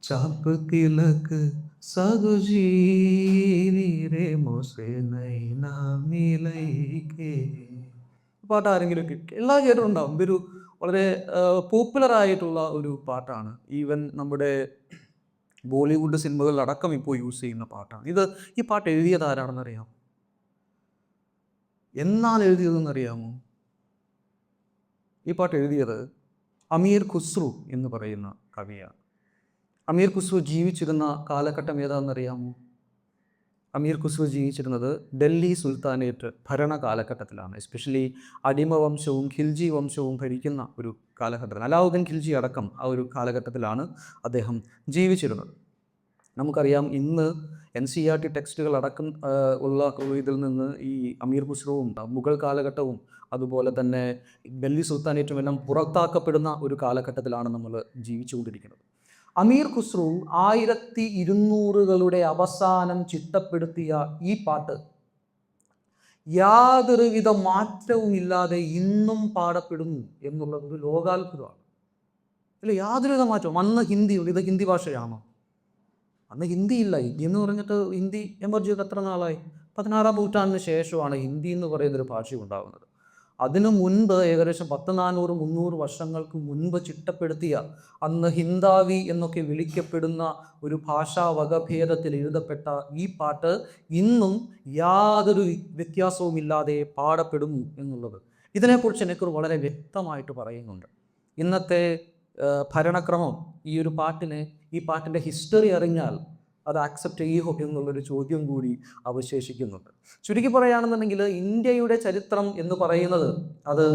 चाप तिलक सगुजी रे मोसे നൈന മിലൈകേ. പാട്ട് ആരെങ്കിലും എല്ലാ കേട്ടിട്ടുണ്ടാവും. ഇതൊരു വളരെ പോപ്പുലർ ആയിട്ടുള്ള ഒരു പാട്ടാണ്. ഈവൻ നമ്മുടെ ബോളിവുഡ് സിനിമകളിലടക്കം ഇപ്പോൾ യൂസ് ചെയ്യുന്ന പാട്ടാണ് ഇത്. ഈ പാട്ട് എഴുതിയത് ആരാണെന്നറിയാമോ? എന്നാൽ എഴുതിയതെന്നറിയാമോ? ഈ പാട്ട് എഴുതിയത് അമീർ ഖുസ്രു എന്ന് പറയുന്ന കവിയാണ്. അമീർ ഖുസ്രു ജീവിച്ചിരുന്ന കാലഘട്ടം ഏതാണെന്നറിയാമോ? അമീർ ഖുസ്രു ജീവിച്ചിരുന്നത് ഡൽഹി സുൽത്താനേറ്റ് ഭരണ കാലഘട്ടത്തിലാണ്. എസ്പെഷ്യലി അടിമ വംശവും ഖിൽജി വംശവും ഭരിക്കുന്ന ഒരു കാലഘട്ടത്തിൽ, അലാവുദ്ദീൻ ഖിൽജി അടക്കം ആ ഒരു കാലഘട്ടത്തിലാണ് അദ്ദേഹം ജീവിച്ചിരുന്നത്. നമുക്കറിയാം, ഇന്ന് NCERT ടെക്സ്റ്റുകൾ അടക്കം ഉള്ള ഇതിൽ നിന്ന് ഈ അമീർ ഖുസ്രുവും മുഗൾ കാലഘട്ടവും അതുപോലെ തന്നെ ഡൽഹി സുൽത്താനേറ്റും എല്ലാം പുറത്താക്കപ്പെടുന്ന ഒരു കാലഘട്ടത്തിലാണ് നമ്മൾ ജീവിച്ചുകൊണ്ടിരിക്കുന്നത്. അമീർ ഖുസ്രു 1200കളുടെ അവസാനം ചിട്ടപ്പെടുത്തിയ ഈ പാട്ട് യാതൊരുവിധ മാറ്റവുമില്ലാതെ ഇന്നും പാടപ്പെടുന്നു എന്നുള്ളത് ഒരു ലോകാത്ഭുതമാണ്. അല്ല, യാതൊരുവിധ മാറ്റവും. അന്ന് ഹിന്ദിയുണ്ട്. ഇത് ഹിന്ദി ഭാഷയാണോ? അന്ന് ഹിന്ദിയില്ല. ഹിന്ദി എന്ന് പറഞ്ഞിട്ട് ഹിന്ദി എമർജ് ചെയ്ത് എത്ര നാളായി? 16ാം നൂറ്റാണ്ടിന് ശേഷമാണ് ഹിന്ദി എന്ന് പറയുന്നൊരു ഭാഷ ഉണ്ടാകുന്നത്. അതിനു മുൻപ് ഏകദേശം 400-300 വർഷങ്ങൾക്ക് മുൻപ് ചിട്ടപ്പെടുത്തിയ, അന്ന് ഹിന്ദാവി എന്നൊക്കെ വിളിക്കപ്പെടുന്ന ഒരു ഭാഷാ വകഭേദത്തിൽ എഴുതപ്പെട്ട ഈ പാട്ട് ഇന്നും യാതൊരു വ്യത്യാസവുമില്ലാതെ പാടപ്പെടുന്നു എന്നുള്ളത്, ഇതിനെക്കുറിച്ച് എനിക്ക് വളരെ വ്യക്തമായിട്ട് പറയുന്നുണ്ട്. ഇന്നത്തെ ഭരണക്രമം ഈ പാട്ടിൻ്റെ ഹിസ്റ്ററി അറിഞ്ഞാൽ അത് ആക്സെപ്റ്റ് ചെയ്യുമോ എന്നുള്ളൊരു ചോദ്യം കൂടി അവശേഷിക്കുന്നുണ്ട്. ചുരുക്കി പറയുകയാണെന്നുണ്ടെങ്കിൽ, ഇന്ത്യയുടെ ചരിത്രം എന്ന് പറയുന്നത് അത്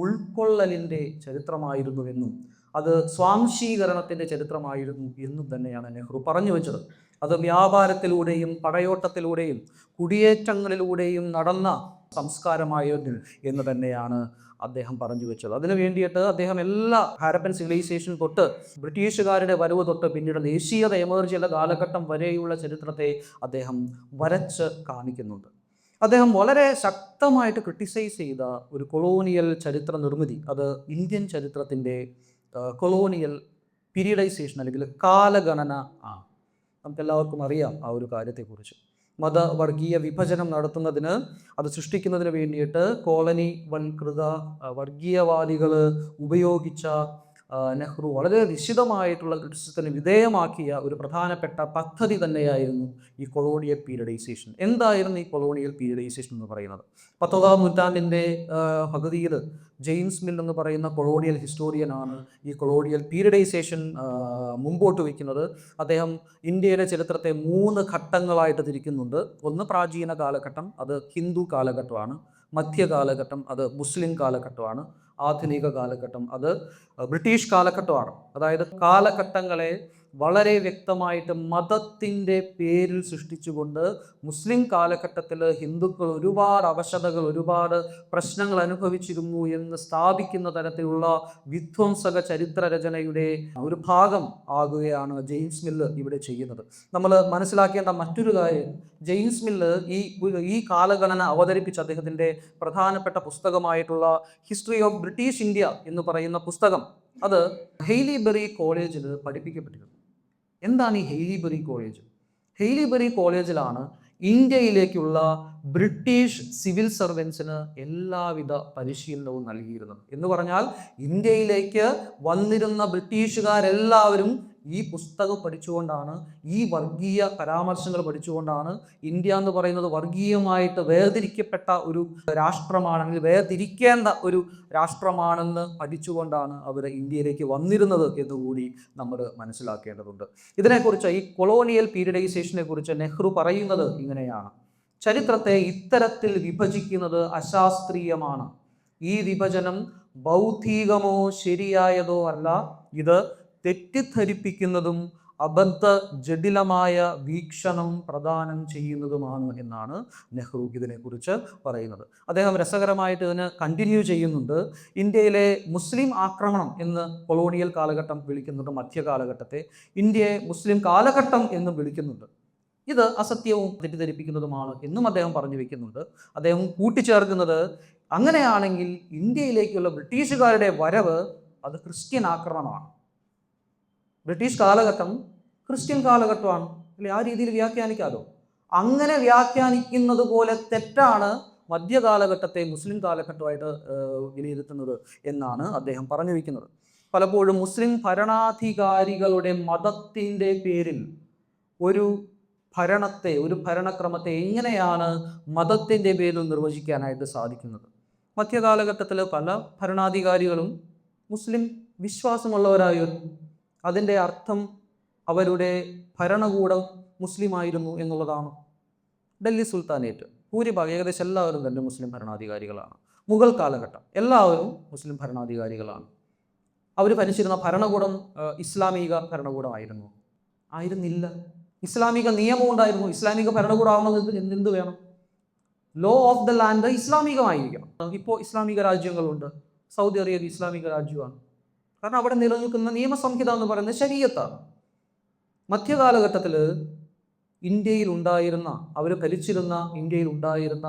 ഉൾക്കൊള്ളലിൻ്റെ ചരിത്രമായിരുന്നുവെന്നും അത് സ്വാംശീകരണത്തിൻ്റെ ചരിത്രമായിരുന്നു എന്നും തന്നെയാണ് നെഹ്റു പറഞ്ഞു വെച്ചത്. അത് വ്യാപാരത്തിലൂടെയും പടയോട്ടത്തിലൂടെയും കുടിയേറ്റങ്ങളിലൂടെയും നടന്ന സംസ്കാരമായിരുന്നു എന്ന് തന്നെയാണ് അദ്ദേഹം പറഞ്ഞു വെച്ചത്. അതിനു വേണ്ടിയിട്ട് അദ്ദേഹം എല്ലാ ഹാരപ്പൻ സിവിലൈസേഷൻ തൊട്ട് ബ്രിട്ടീഷുകാരുടെ വരവ് തൊട്ട് പിന്നീട് ദേശീയത എമർജ് ചെയ്ത കാലഘട്ടം വരെയുള്ള ചരിത്രത്തെ അദ്ദേഹം വരച്ച് കാണിക്കുന്നുണ്ട്. അദ്ദേഹം വളരെ ശക്തമായിട്ട് ക്രിട്ടിസൈസ് ചെയ്ത ഒരു കൊളോണിയൽ ചരിത്ര നിർമ്മിതി, അത് ഇന്ത്യൻ ചരിത്രത്തിൻ്റെ കൊളോണിയൽ പീരിയഡൈസേഷൻ അല്ലെങ്കിൽ കാലഗണന ആണ്. നമുക്കെല്ലാവർക്കും അറിയാം ആ ഒരു കാര്യത്തെക്കുറിച്ച്. മതവർഗീയ വിഭജനം നടത്തുന്നതിന്, അത് സൃഷ്ടിക്കുന്നതിന് വേണ്ടിയിട്ട് കോളനി വൽകൃത വർഗീയവാദികൾ ഉപയോഗിച്ച നെഹ്റു വളരെ നിശ്ചിതമായിട്ടുള്ള ക്രിറ്റിസിസത്തിന് വിധേയമാക്കിയ ഒരു പ്രധാനപ്പെട്ട പദ്ധതി തന്നെയായിരുന്നു ഈ കൊളോണിയൽ പീരിയഡൈസേഷൻ. എന്തായിരുന്നു ഈ കൊളോണിയൽ പീരിയഡൈസേഷൻ എന്ന് പറയുന്നത്? 19ാം നൂറ്റാണ്ടിൻ്റെ പകുതിയിൽ ജെയിംസ് മിൽ എന്ന് പറയുന്ന കൊളോണിയൽ ഹിസ്റ്റോറിയനാണ് ഈ കൊളോണിയൽ പീരിയഡൈസേഷൻ മുമ്പോട്ട് വയ്ക്കുന്നത്. അദ്ദേഹം ഇന്ത്യയുടെ ചരിത്രത്തെ 3 ഘട്ടങ്ങളായിട്ട് തിരിക്കുന്നുണ്ട്. ഒന്ന് പ്രാചീന കാലഘട്ടം, അത് ഹിന്ദു കാലഘട്ടമാണ്. മധ്യകാലഘട്ടം, അത് മുസ്ലിം കാലഘട്ടമാണ്. ആധുനിക കാലഘട്ടം, അത് ബ്രിട്ടീഷ് കാലഘട്ടമാണ്. അതായത് കാലഘട്ടങ്ങളെ വളരെ വ്യക്തമായിട്ട് മതത്തിൻ്റെ പേരിൽ സൃഷ്ടിച്ചുകൊണ്ട് മുസ്ലിം കാലഘട്ടത്തിൽ ഹിന്ദുക്കൾ ഒരുപാട് അവശതകൾ, ഒരുപാട് പ്രശ്നങ്ങൾ അനുഭവിച്ചിരുന്നു എന്ന് സ്ഥാപിക്കുന്ന തരത്തിലുള്ള വിധ്വംസക ചരിത്ര രചനയുടെ ഒരു ഭാഗം ആകുകയാണ് ജെയിംസ് മില്ല് ഇവിടെ ചെയ്യുന്നത്. നമ്മൾ മനസ്സിലാക്കേണ്ട മറ്റൊരു കാര്യം, ജെയിംസ് മില്ല് ഈ കാലഗണന അവതരിപ്പിച്ച അദ്ദേഹത്തിൻ്റെ പ്രധാനപ്പെട്ട പുസ്തകമായിട്ടുള്ള ഹിസ്റ്ററി ഓഫ് ബ്രിട്ടീഷ് ഇന്ത്യ എന്ന് പറയുന്ന പുസ്തകം, അത് ഹെയ്ലിബറി കോളേജിൽ പഠിപ്പിക്കപ്പെട്ടിരുന്നു. എന്താണ് ഈ ഹെയ്ലിബറി കോളേജ്? ഹെയ്ലിബറി കോളേജിലാണ് ഇന്ത്യയിലേക്കുള്ള ബ്രിട്ടീഷ് സിവിൽ സർവൻസിന് എല്ലാവിധ പരിശീലനവും നൽകിയിരുന്നത്. എന്ന് പറഞ്ഞാൽ, ഇന്ത്യയിലേക്ക് വന്നിരുന്ന ബ്രിട്ടീഷുകാരെല്ലാവരും ഈ പുസ്തകം പഠിച്ചുകൊണ്ടാണ്, ഈ വർഗീയ പരാമർശങ്ങൾ പഠിച്ചുകൊണ്ടാണ്, ഇന്ത്യ എന്ന് പറയുന്നത് വർഗീയമായിട്ട് വേർതിരിക്കപ്പെട്ട ഒരു രാഷ്ട്രമാണെങ്കിൽ വേർതിരിക്കേണ്ട ഒരു രാഷ്ട്രമാണെന്ന് പഠിച്ചുകൊണ്ടാണ് അവർ ഇന്ത്യയിലേക്ക് വന്നിരുന്നത് എന്നുകൂടി നമ്മൾ മനസ്സിലാക്കേണ്ടതുണ്ട്. ഇതിനെക്കുറിച്ച്, ഈ കൊളോണിയൽ പീരിയഡൈസേഷനെ കുറിച്ച് നെഹ്റു പറയുന്നത് ഇങ്ങനെയാണ്: ചരിത്രത്തെ ഇത്തരത്തിൽ വിഭജിക്കുന്നത് അശാസ്ത്രീയമാണ്. ഈ വിഭജനം ബൗദ്ധികമോ ശരിയായതോ അല്ല. ഇത് തെറ്റിദ്ധരിപ്പിക്കുന്നതും അബദ്ധ ജടിലമായ വീക്ഷണം പ്രദാനം ചെയ്യുന്നതുമാണ് എന്നാണ് നെഹ്റു ഇതിനെക്കുറിച്ച് പറയുന്നത്. അദ്ദേഹം രസകരമായിട്ട് ഇതിന് കണ്ടിന്യൂ ചെയ്യുന്നുണ്ട്. ഇന്ത്യയിലെ മുസ്ലിം ആക്രമണം എന്ന് കൊളോണിയൽ കാലഘട്ടം വിളിക്കുന്നുണ്ട്. മധ്യകാലഘട്ടത്തെ ഇന്ത്യയെ മുസ്ലിം കാലഘട്ടം എന്നും വിളിക്കുന്നുണ്ട്. ഇത് അസത്യവും തെറ്റിദ്ധരിപ്പിക്കുന്നതുമാണ് എന്നും അദ്ദേഹം പറഞ്ഞു വയ്ക്കുന്നുണ്ട്. അദ്ദേഹം കൂട്ടിച്ചേർക്കുന്നത്, അങ്ങനെയാണെങ്കിൽ ഇന്ത്യയിലേക്കുള്ള ബ്രിട്ടീഷുകാരുടെ വരവ് അത് ക്രിസ്ത്യൻ ആക്രമണമാണ്. ബ്രിട്ടീഷ് കാലഘട്ടം ക്രിസ്ത്യൻ കാലഘട്ടമാണ് അല്ലെ, ആ രീതിയിൽ വ്യാഖ്യാനിക്കാമല്ലോ. അങ്ങനെ വ്യാഖ്യാനിക്കുന്നത് പോലെ തെറ്റാണ് മധ്യകാലഘട്ടത്തെ മുസ്ലിം കാലഘട്ടമായിട്ട് വിലയിരുത്തുന്നത് എന്നാണ് അദ്ദേഹം പറഞ്ഞു വയ്ക്കുന്നത്. പലപ്പോഴും മുസ്ലിം ഭരണാധികാരികളുടെ മതത്തിൻ്റെ പേരിൽ ഒരു ഭരണത്തെ, ഒരു ഭരണക്രമത്തെ എങ്ങനെയാണ് മതത്തിൻ്റെ പേരിൽ നിർവചിക്കാനായിട്ട് സാധിക്കുന്നത്? മധ്യകാലഘട്ടത്തിൽ പല ഭരണാധികാരികളും മുസ്ലിം വിശ്വാസമുള്ളവരായിരുന്നു. അതിൻ്റെ അർത്ഥം അവരുടെ ഭരണകൂടം മുസ്ലിം ആയിരുന്നു എന്നുള്ളതാണ്. ഡൽഹി സുൽത്താനേറ്റ് ഭൂരിഭാഗം, ഏകദേശം എല്ലാവരും തന്നെ മുസ്ലിം ഭരണാധികാരികളാണ്. മുഗൾ കാലഘട്ടം എല്ലാവരും മുസ്ലിം ഭരണാധികാരികളാണ്. അവർ ഭരിച്ചിരുന്ന ഭരണകൂടം ഇസ്ലാമിക ഭരണകൂടമായിരുന്നു? ആയിരുന്നില്ല. ഇസ്ലാമിക നിയമം ഉണ്ടായിരുന്നു. ഇസ്ലാമിക ഭരണകൂടം ആവണമെന്ന് എന്ത് വേണം? ലോ ഓഫ് ദ ലാൻഡ് ഇസ്ലാമികമായിരിക്കണം. ഇപ്പോൾ ഇസ്ലാമിക രാജ്യങ്ങളുണ്ട്. സൗദി അറേബ്യ ഇസ്ലാമിക രാജ്യമാണ്. കാരണം അവിടെ നിലനിൽക്കുന്ന നിയമസംഹിത എന്ന് പറയുന്നത് ശരീഅത്താണ്. മധ്യകാലഘട്ടത്തിൽ ഇന്ത്യയിൽ ഉണ്ടായിരുന്ന, അവർ ഭരിച്ചിരുന്ന ഇന്ത്യയിൽ ഉണ്ടായിരുന്ന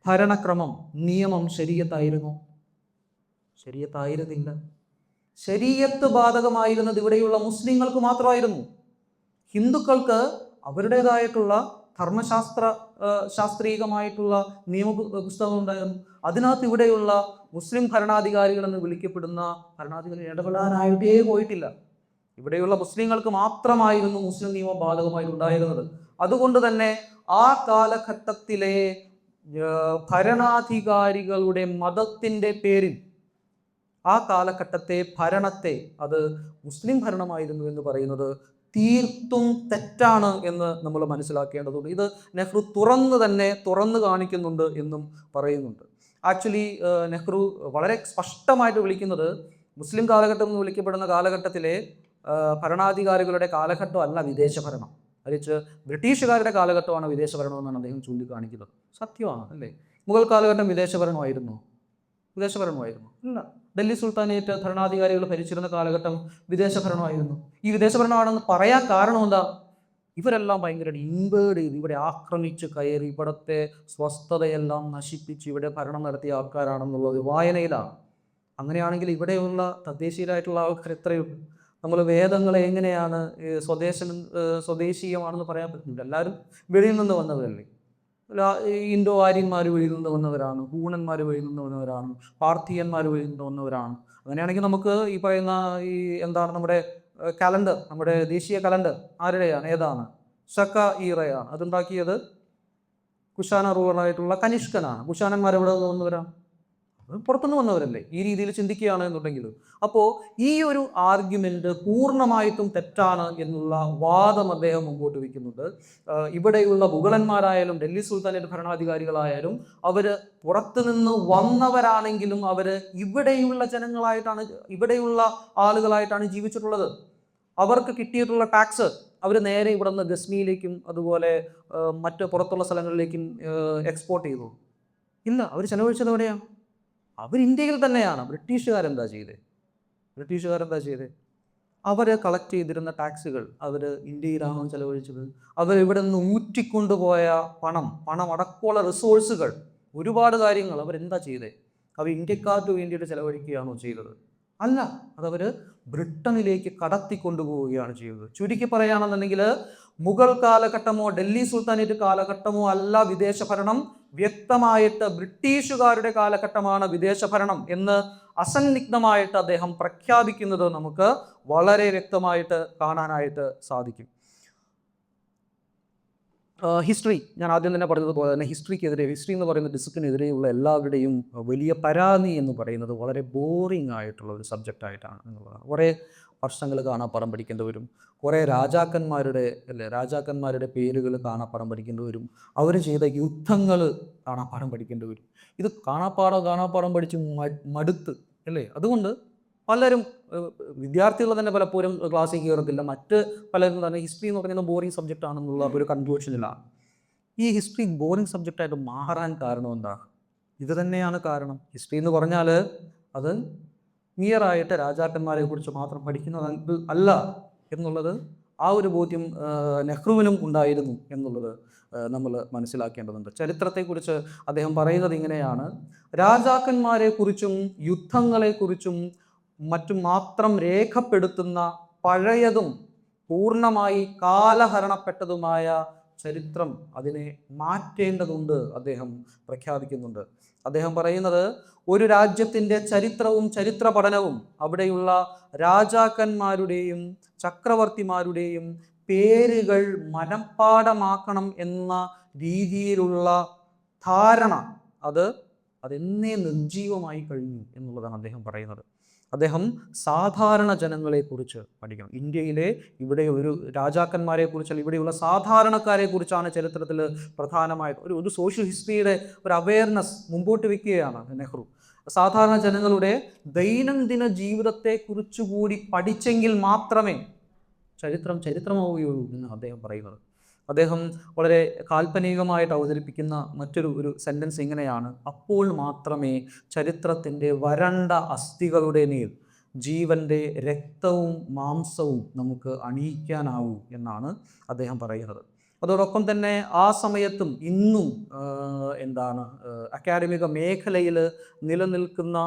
ഭരണക്രമം, നിയമം ശരീഅത്തായിരുന്നു? ശരീഅത്തായിരുന്നില്ല. ശരീഅത്ത് ബാധകമായിരുന്നത് ഇവിടെയുള്ള മുസ്ലിങ്ങൾക്ക് മാത്രമായിരുന്നു. ഹിന്ദുക്കൾക്ക് അവരുടേതായിട്ടുള്ള ശാസ്ത്രീയമായിട്ടുള്ള നിയമ പുസ്തകം ഉണ്ടായിരുന്നു. അതിനകത്ത് ഇവിടെയുള്ള മുസ്ലിം ഭരണാധികാരികൾ എന്ന് വിളിക്കപ്പെടുന്ന ഭരണാധികാരികൾ ഇടപെടാനായിട്ടേ പോയിട്ടില്ല. ഇവിടെയുള്ള മുസ്ലിങ്ങൾക്ക് മാത്രമായിരുന്നു മുസ്ലിം നിയമം ബാധകമായിട്ടുണ്ടായിരുന്നത്. അതുകൊണ്ട് തന്നെ ആ കാലഘട്ടത്തിലെ ഭരണാധികാരികളുടെ മതത്തിൻ്റെ പേരിൽ ആ കാലഘട്ടത്തെ ഭരണത്തെ അത് മുസ്ലിം ഭരണമായിരുന്നു എന്ന് പറയുന്നത് തീർത്തും തെറ്റാണ് എന്ന് നമ്മൾ മനസ്സിലാക്കേണ്ടതുണ്ട്. ഇത് നെഹ്റു തുറന്നു കാണിക്കുന്നുണ്ട് എന്നും പറയുന്നുണ്ട്. ആക്ച്വലി നെഹ്റു വളരെ സ്പഷ്ടമായിട്ട് വിളിക്കുന്നത് മുസ്ലിം കാലഘട്ടം എന്ന് വിളിക്കപ്പെടുന്ന കാലഘട്ടത്തിലെ ഭരണാധികാരികളുടെ കാലഘട്ടമല്ല വിദേശ ഭരണം, മറിച്ച് ബ്രിട്ടീഷുകാരുടെ കാലഘട്ടമാണ് വിദേശ ഭരണം എന്നാണ് അദ്ദേഹം ചൂണ്ടിക്കാണിക്കുന്നത്. സത്യമാണ് അല്ലേ? മുഗൾ കാലഘട്ടം വിദേശ ഭരണമായിരുന്നു? ഇല്ല. ഡൽഹി സുൽത്താനേറ്റ് ഭരണാധികാരികൾ ഭരിച്ചിരുന്ന കാലഘട്ടം വിദേശ ഭരണമായിരുന്നു. ഈ വിദേശ ഭരണമാണെന്ന് പറയാൻ കാരണം എന്താ? ഇവരെല്ലാം ഭയങ്കര ഇൻവേഡ് ചെയ്ത് ഇവിടെ ആക്രമിച്ച് കയറി ഇവിടുത്തെ സ്വസ്ഥതയെല്ലാം നശിപ്പിച്ച് ഇവിടെ ഭരണം നടത്തിയ ആൾക്കാരാണെന്നുള്ളത് വായനയിലാണ്. അങ്ങനെയാണെങ്കിൽ ഇവിടെയുള്ള തദ്ദേശീയരായിട്ടുള്ള ആൾക്കാർ എത്രയുണ്ട്? നമ്മൾ വേദങ്ങളെ എങ്ങനെയാണ് സ്വദേശീയമാണെന്ന് പറയാൻ പറ്റുന്നില്ല. എല്ലാവരും വെളിയിൽ നിന്ന് വന്നവരല്ലേ. ഇൻഡോ ആര്യന്മാർ വഴി നിന്ന് വന്നവരാണ്, ഹൂണന്മാർ വഴി നിന്ന് വന്നവരാണ്, പാർത്ഥിയന്മാർ വഴി നിന്ന് വന്നവരാണ്. അങ്ങനെയാണെങ്കിൽ നമുക്ക് ഈ പറയുന്ന നമ്മുടെ കലണ്ടർ, നമ്മുടെ ദേശീയ കലണ്ടർ ആരുടെയാണ്? ഏതാണ്? ശക ഈറയാണ്. അതുണ്ടാക്കിയത് കുഷാന റൂളറായിട്ടുള്ള കനിഷ്കനാണ്. കുഷാനന്മാർ എവിടെ നിന്ന് വന്നവരാണ്? പുറത്തുനിന്ന് വന്നവരല്ലേ? ഈ രീതിയിൽ ചിന്തിക്കുകയാണ് എന്നുണ്ടെങ്കിൽ അപ്പോൾ ഈ ഒരു ആർഗ്യുമെന്റ് പൂർണ്ണമായിട്ടും തെറ്റാണ് എന്നുള്ള വാദം അദ്ദേഹം മുമ്പോട്ട് വയ്ക്കുന്നുണ്ട്. ഇവിടെയുള്ള മുഗളന്മാരായാലും ഡൽഹി സുൽത്താനേറ്റ് ഭരണാധികാരികളായാലും അവർ പുറത്തുനിന്ന് വന്നവരാണെങ്കിലും അവർ ഇവിടെയുള്ള ജനങ്ങളായിട്ടാണ്, ഇവിടെയുള്ള ആളുകളായിട്ടാണ് ജീവിച്ചിട്ടുള്ളത്. അവർക്ക് കിട്ടിയിട്ടുള്ള ടാക്സ് അവർ നേരെ ഇവിടെ നിന്ന് ഗസ്നിയിലേക്കും അതുപോലെ മറ്റ് പുറത്തുള്ള സ്ഥലങ്ങളിലേക്കും എക്സ്പോർട്ട് ചെയ്തു? ഇല്ല. അവർ ചെലവഴിച്ചത് എവിടെയാണ്? അവർ ഇന്ത്യയിൽ തന്നെയാണ്. ബ്രിട്ടീഷുകാരെന്താ ചെയ്തേ? അവർ കളക്ട് ചെയ്തിരുന്ന ടാക്സുകൾ അവർ ഇന്ത്യയിലാണോ ചെലവഴിച്ചത്? അവർ ഇവിടെ നിന്ന് ഊറ്റിക്കൊണ്ടുപോയ പണം അടക്കമുള്ള റിസോഴ്സുകൾ, ഒരുപാട് കാര്യങ്ങൾ അവരെന്താ ചെയ്തേ? അവർ ഇന്ത്യക്കാർക്ക് വേണ്ടിയിട്ട് ചെലവഴിക്കുകയാണോ ചെയ്തത്? അല്ല, അതവർ ബ്രിട്ടനിലേക്ക് കടത്തിക്കൊണ്ടുപോവുകയാണ് ചെയ്തത്. ചുരുക്കി പറയുകയാണെന്നുണ്ടെങ്കിൽ മുഗൾ കാലഘട്ടമോ ഡൽഹി സുൽത്താനേറ്റ് കാലഘട്ടമോ അല്ല വിദേശ ഭരണം, വ്യക്തമായിട്ട് ബ്രിട്ടീഷുകാരുടെ കാലഘട്ടമാണ് വിദേശ ഭരണം എന്ന് അസന്നിഗ്ധമായിട്ട് അദ്ദേഹം പ്രഖ്യാപിക്കുന്നത് നമുക്ക് വളരെ വ്യക്തമായിട്ട് കാണാനായിട്ട് സാധിക്കും. ഹിസ്റ്ററി, ഞാൻ ആദ്യം തന്നെ പറഞ്ഞതുപോലെ തന്നെ ഹിസ്റ്ററി എന്ന് പറയുന്ന ഡിസിപ്ലിനെതിരെയുള്ള എല്ലാവരുടെയും വലിയ പരാതി എന്ന് പറയുന്നത് വളരെ ബോറിംഗ് ആയിട്ടുള്ള ഒരു സബ്ജക്റ്റായിട്ടാണ് എന്നുള്ളതാണ്. കുറേ വർഷങ്ങൾ കാണാപ്പാഠം പഠിക്കേണ്ടി വരും. കുറേ രാജാക്കന്മാരുടെ പേരുകൾ കാണാപ്പാഠം പഠിക്കേണ്ടി വരും. അവർ ചെയ്ത യുദ്ധങ്ങൾ കാണാപ്പാഠം പഠിക്കേണ്ടി വരും. ഇത് കാണാപ്പാഠം പഠിച്ച് മടുത്ത് അല്ലേ? അതുകൊണ്ട് പലരും, വിദ്യാർത്ഥികൾ തന്നെ പലപ്പോഴും ക്ലാസ്സിൽ കയറത്തില്ല. മറ്റ് പലരും തന്നെ ഹിസ്റ്ററി എന്ന് പറയുന്നത് ബോറിംഗ് സബ്ജക്റ്റ് ആണെന്നുള്ള ഒരു കൺക്ലൂഷനിലാണ്. ഈ ഹിസ്റ്ററി ബോറിംഗ് സബ്ജക്റ്റായിട്ട് മാറാൻ കാരണം എന്താ? ഇത് തന്നെയാണ് കാരണം. ഹിസ്റ്ററി എന്ന് പറഞ്ഞാൽ അത് നിയറായിട്ട് രാജാക്കന്മാരെ കുറിച്ച് മാത്രം പഠിക്കുന്നത് അല്ല എന്നുള്ളത്, ആ ഒരു ബോധ്യം നെഹ്റുവിനും ഉണ്ടായിരുന്നു എന്നുള്ളത് നമ്മൾ മനസ്സിലാക്കേണ്ടതുണ്ട്. ചരിത്രത്തെക്കുറിച്ച് അദ്ദേഹം പറയുന്നത് ഇങ്ങനെയാണ്: രാജാക്കന്മാരെക്കുറിച്ചും യുദ്ധങ്ങളെക്കുറിച്ചും മറ്റും മാത്രം രേഖപ്പെടുത്തുന്ന പഴയതും പൂർണ്ണമായി കാലഹരണപ്പെട്ടതുമായ ചരിത്രം അതിനെ മാറ്റേണ്ടതുണ്ട് അദ്ദേഹം പ്രഖ്യാപിക്കുന്നുണ്ട്. അദ്ദേഹം പറയുന്നത്, ഒരു രാജ്യത്തിൻ്റെ ചരിത്രവും ചരിത്ര പഠനവും അവിടെയുള്ള രാജാക്കന്മാരുടെയും ചക്രവർത്തിമാരുടെയും പേരുകൾ മനഃപ്പാഠമാക്കണം എന്ന രീതിയിലുള്ള ധാരണ അതെന്നേ നിർജീവമായി കഴിഞ്ഞു എന്നുള്ളതാണ് അദ്ദേഹം പറയുന്നത്. അദ്ദേഹം സാധാരണ ജനങ്ങളെക്കുറിച്ച് പഠിക്കണം. ഇന്ത്യയിലെ ഇവിടെ ഒരു രാജാക്കന്മാരെ കുറിച്ചല്ല, ഇവിടെയുള്ള സാധാരണക്കാരെ കുറിച്ചാണ് ചരിത്രത്തിൽ പ്രധാനമായിട്ട് ഒരു സോഷ്യൽ ഹിസ്റ്ററിയുടെ ഒരു അവയർനെസ് മുമ്പോട്ട് വയ്ക്കുകയാണ് നെഹ്റു. സാധാരണ ജനങ്ങളുടെ ദൈനംദിന ജീവിതത്തെക്കുറിച്ചുകൂടി പഠിച്ചെങ്കിൽ മാത്രമേ ചരിത്രമാവുകയുള്ളൂ എന്ന് അദ്ദേഹം പറയുന്നത്. അദ്ദേഹം വളരെ കാൽപ്പനികമായിട്ട് അവതരിപ്പിക്കുന്ന മറ്റൊരു സെൻറ്റൻസ് ഇങ്ങനെയാണ്: അപ്പോൾ മാത്രമേ ചരിത്രത്തിൻ്റെ വരണ്ട അസ്ഥികളുടെ മേൽ ജീവൻ്റെ രക്തവും മാംസവും നമുക്ക് അണിയിക്കാനാവൂ എന്നാണ് അദ്ദേഹം പറയുന്നത്. അതോടൊപ്പം തന്നെ ആ സമയത്തും ഇന്നും അക്കാഡമിക മേഖലയിൽ നിലനിൽക്കുന്ന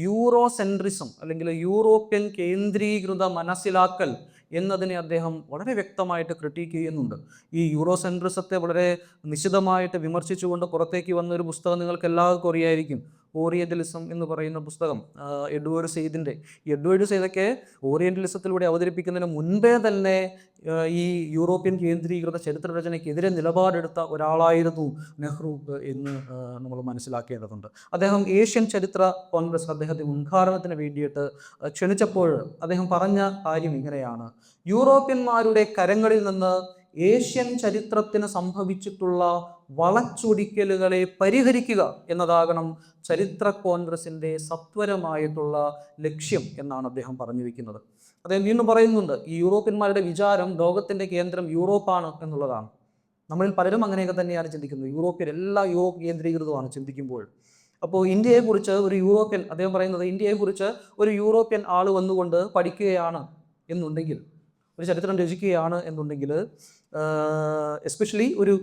യൂറോസെൻട്രിസം അല്ലെങ്കിൽ യൂറോപ്യൻ കേന്ദ്രീകൃത മനസ്സിലാക്കൽ എന്നതിനെ അദ്ദേഹം വളരെ വ്യക്തമായിട്ട് ക്രിട്ടിക്ക് ചെയ്യുന്നുണ്ട്. ഈ യൂറോസെൻട്രിസത്തെ വളരെ നിശിതമായിട്ട് വിമർശിച്ചുകൊണ്ട് പുറത്തേക്ക് വന്നൊരു പുസ്തകം നിങ്ങൾക്ക് എല്ലാവർക്കും അറിയായിരിക്കും, ഓറിയൻ്റലിസം എന്ന് പറയുന്ന പുസ്തകം, എഡ്വേർഡ് സെയ്ദൊക്കെ ഓറിയൻ്റലിസത്തിലൂടെ അവതരിപ്പിക്കുന്നതിന് മുൻപേ തന്നെ ഈ യൂറോപ്യൻ കേന്ദ്രീകൃത ചരിത്രരചനയ്ക്കെതിരെ നിലപാടെടുത്ത ഒരാളായിരുന്നു നെഹ്റു എന്ന് നമ്മൾ മനസ്സിലാക്കേണ്ടതുണ്ട്. അദ്ദേഹം ഏഷ്യൻ ചരിത്ര കോൺഗ്രസ് അദ്ദേഹത്തെ ഉദ്ഘാടനത്തിന് വേണ്ടിയിട്ട് ക്ഷണിച്ചപ്പോൾ അദ്ദേഹം പറഞ്ഞ കാര്യം ഇങ്ങനെയാണ്: യൂറോപ്യന്മാരുടെ കരങ്ങളിൽ നിന്ന് ഏഷ്യൻ ചരിത്രത്തിന് സംഭവിച്ചിട്ടുള്ള വളച്ചൊടിക്കലുകളെ പരിഹരിക്കുക എന്നതാകണം ചരിത്ര കോൺഗ്രസിൻ്റെ സത്വരമായിട്ടുള്ള ലക്ഷ്യം എന്നാണ് അദ്ദേഹം പറഞ്ഞു വയ്ക്കുന്നത്. അദ്ദേഹം വീണ്ടും പറയുന്നുണ്ട്, ഈ യൂറോപ്യന്മാരുടെ വിചാരം ലോകത്തിൻ്റെ കേന്ദ്രം യൂറോപ്പാണ് എന്നുള്ളതാണ്. നമ്മളിൽ പലരും അങ്ങനെയൊക്കെ തന്നെയാണ് ചിന്തിക്കുന്നത്. എല്ലാ യൂറോപ്പ് കേന്ദ്രീകൃതമാണ് ചിന്തിക്കുമ്പോൾ. അപ്പോൾ ഇന്ത്യയെക്കുറിച്ച് അദ്ദേഹം പറയുന്നത്, ഇന്ത്യയെക്കുറിച്ച് ഒരു യൂറോപ്യൻ ആൾ വന്നുകൊണ്ട് പഠിക്കുകയാണ് എന്നുണ്ടെങ്കിൽ, ഒരു ചരിത്രം രചിക്കുകയാണ് എന്നുണ്ടെങ്കിൽ, എസ്പെഷ്യലി ഒരു